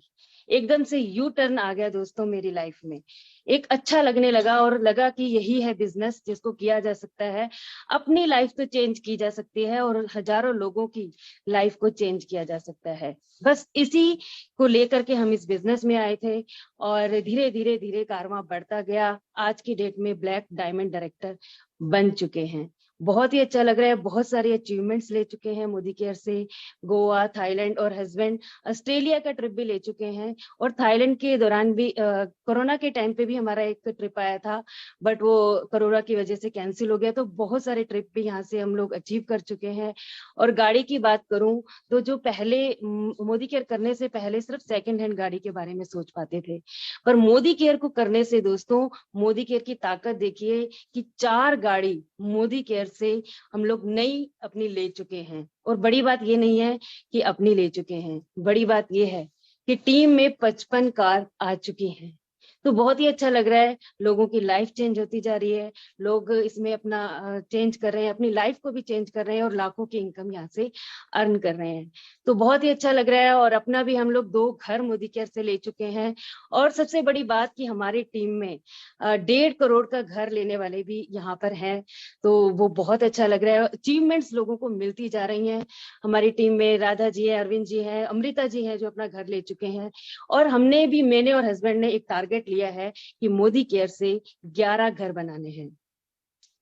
एकदम से यू टर्न आ गया दोस्तों मेरी लाइफ में। एक अच्छा लगने लगा और लगा कि यही है बिजनेस जिसको किया जा सकता है। अपनी लाइफ तो चेंज की जा सकती है और हजारों लोगों की लाइफ को चेंज किया जा सकता है। बस इसी को लेकर के हम इस बिजनेस में आए थे, और धीरे धीरे धीरे कारवां बढ़ता गया। आज की डेट में ब्लैक डायमंड डायरेक्टर बन चुके हैं। बहुत ही अच्छा लग रहा है। बहुत सारे अचीवमेंट्स ले चुके हैं मोदी केयर से। गोवा, थाईलैंड और हस्बैंड ऑस्ट्रेलिया का ट्रिप भी ले चुके हैं। और थाईलैंड के दौरान भी कोरोना के टाइम पे भी हमारा एक ट्रिप आया था, बट वो कोरोना की वजह से कैंसिल हो गया। तो बहुत सारे ट्रिप भी यहाँ से हम लोग अचीव कर चुके हैं। और गाड़ी की बात करूं तो जो पहले मोदी केयर करने से पहले सिर्फ सेकंड हैंड गाड़ी के बारे में सोच पाते थे, पर मोदी केयर को करने से दोस्तों, मोदी केयर की ताकत देखिए कि 4 गाड़ी मोदी केयर से हम लोग नई अपनी ले चुके हैं। और बड़ी बात ये नहीं है कि अपनी ले चुके हैं, बड़ी बात ये है कि टीम में 55 कार आ चुकी हैं। तो बहुत ही अच्छा लग रहा है। लोगों की लाइफ चेंज होती जा रही है, लोग इसमें अपना चेंज कर रहे हैं, अपनी लाइफ को भी चेंज कर रहे हैं और लाखों की इनकम यहाँ से अर्न कर रहे हैं। तो बहुत ही अच्छा लग रहा है। और अपना भी हम लोग 2 घर मोदी केयर से ले चुके हैं। और सबसे बड़ी बात कि हमारी टीम में 1.5 करोड़ का घर लेने वाले भी यहाँ पर हैं। तो वो बहुत अच्छा लग रहा है। अचीवमेंट्स लोगों को मिलती जा रही हैं। हमारी टीम में राधा जी है, अरविंद जी है, अमृता जी है जो अपना घर ले चुके हैं। और हमने भी, मैंने और हस्बैंड ने एक टारगेट लिया है कि मोदी केयर से 11 घर बनाने हैं।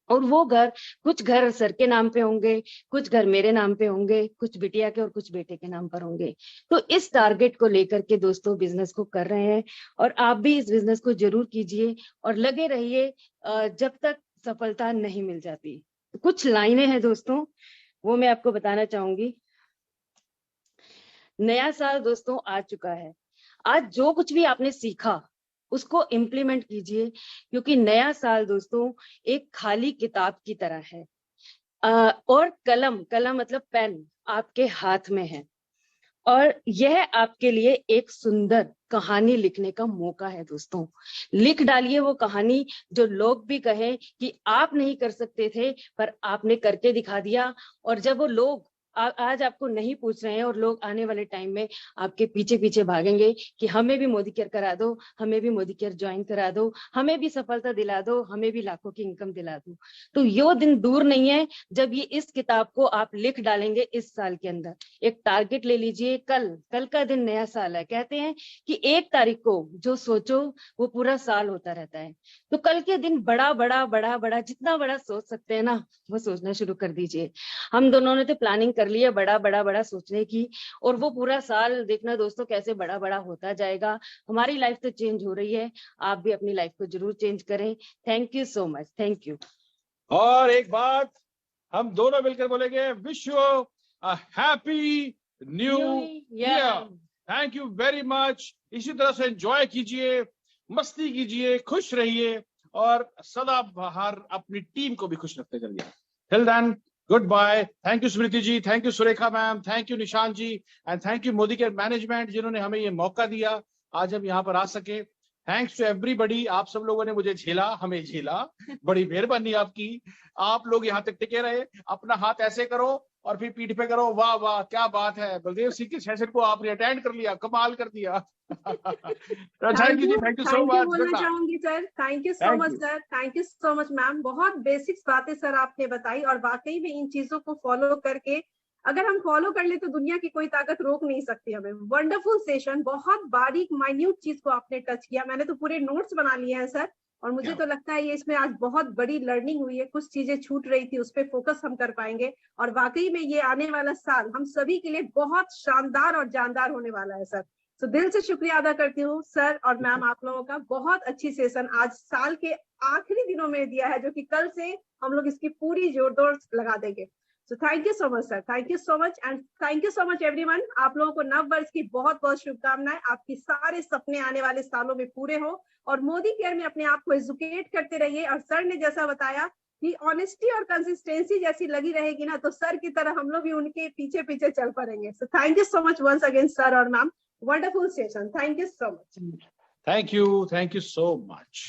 और वो घर, कुछ घर सर के नाम पे होंगे, कुछ घर मेरे नाम पे होंगे, कुछ बिटिया के और कुछ बेटे के नाम पर होंगे। तो इस टारगेट को लेकर के दोस्तों बिजनेस को कर रहे हैं। और आप भी इस बिजनेस को जरूर कीजिए और लगे रहिए जब तक सफलता नहीं मिल जाती। तो कुछ लाइनें हैं दोस्तों, वो मैं आपको बताना चाहूंगी। नया साल दोस्तों आ चुका है। आज जो कुछ भी आपने सीखा उसको इम्प्लीमेंट कीजिए, क्योंकि नया साल दोस्तों एक खाली किताब की तरह है। और कलम मतलब पेन आपके हाथ में है, और यह आपके लिए एक सुंदर कहानी लिखने का मौका है दोस्तों। लिख डालिए वो कहानी जो लोग भी कहें कि आप नहीं कर सकते थे, पर आपने करके दिखा दिया। और जब वो लोग आज आपको नहीं पूछ रहे हैं और लोग आने वाले टाइम में आपके पीछे पीछे भागेंगे कि हमें भी मोदी केयर करा दो, हमें भी मोदी केयर ज्वाइन करा दो, हमें भी सफलता दिला दो, हमें भी लाखों की इनकम दिला दो। तो ये दिन दूर नहीं है जब ये इस किताब को आप लिख डालेंगे इस साल के अंदर। एक टारगेट ले लीजिए, कल का दिन नया साल है। कहते हैं कि 1 तारीख को जो सोचो वो पूरा साल होता रहता है। तो कल के दिन बड़ा बड़ा जितना बड़ा सोच सकते हैं ना, वो सोचना शुरू कर दीजिए। हम दोनों ने तो प्लानिंग कर ली है बड़ा सोचने की, और वो पूरा साल देखना दोस्तों कैसे बड़ा होता जाएगा। हमारी लाइफ तो चेंज हो रही है, आप भी अपनी लाइफ को जरूर चेंज करें। Thank you so much, thank you. और एक बात हम दोनों मिलकर बोलेंगे, wish you a happy new year. Thank you very much. इसी तरह से एंजॉय कीजिए, मस्ती कीजिए, खुश रहिए और सदा बाहर अपनी टीम को भी खुश रखते चलिए। Till then, goodbye. Thank you Smriti ji, thank you Surekha ma'am, thank you Nishant ji, and thank you Modi care management जिन्होंने हमें ये मौका दिया आज हम यहाँ पर आ सके। Thanks to everybody. आप सब लोगों ने मुझे झेला, हमें झेला, बड़ी मेहरबानी आपकी। आप लोग यहाँ तक टिके रहे। अपना हाथ ऐसे करो और फिर पीठ पे करो, वाह वाह क्या बात है, बलदेव सिंह के सेशन को आपने अटेंड कर लिया, कमाल कर दिया। Thank you so much. बोलना चाहूंगी sir, thank you so much sir, thank you so much ma'am. बहुत बेसिक्स बातें सर आपने बताई, और वाकई में इन चीजों को फॉलो करके अगर हम फॉलो कर ले तो दुनिया की कोई ताकत रोक नहीं सकती हमें। वंडरफुल सेशन, बहुत बारीक माइन्यूट चीज को आपने टच किया। मैंने तो पूरे नोट्स बना लिए हैं सर, और मुझे तो लगता है ये इसमें आज बहुत बड़ी लर्निंग हुई है। कुछ चीजें छूट रही थी, उस पर फोकस हम कर पाएंगे, और वाकई में ये आने वाला साल हम सभी के लिए बहुत शानदार और जानदार होने वाला है सर। तो दिल से शुक्रिया अदा करती हूँ सर और मैम, आप लोगों का। बहुत अच्छी सेशन आज साल के आखिरी दिनों में दिया है, जो कि कल से हम लोग इसकी पूरी जोरदार लगा देंगे। So thank you so much sir, thank you so much, and thank you so much everyone। आप लोगों को नव वर्ष की बहुत बहुत शुभकामनाएं। आपकी सारे सपने आने वाले सालों में पूरे हो, और मोदी केयर में अपने आप को एजुकेट करते रहिए। और सर ने जैसा बताया कि ऑनेस्टी और कंसिस्टेंसी जैसी लगी रहेगी ना, तो सर की तरह हम लोग भी उनके पीछे पीछे चल पड़ेंगे। So thank you so much once again sir और ma'am, wonderful session, thank you so much. Thank you so much.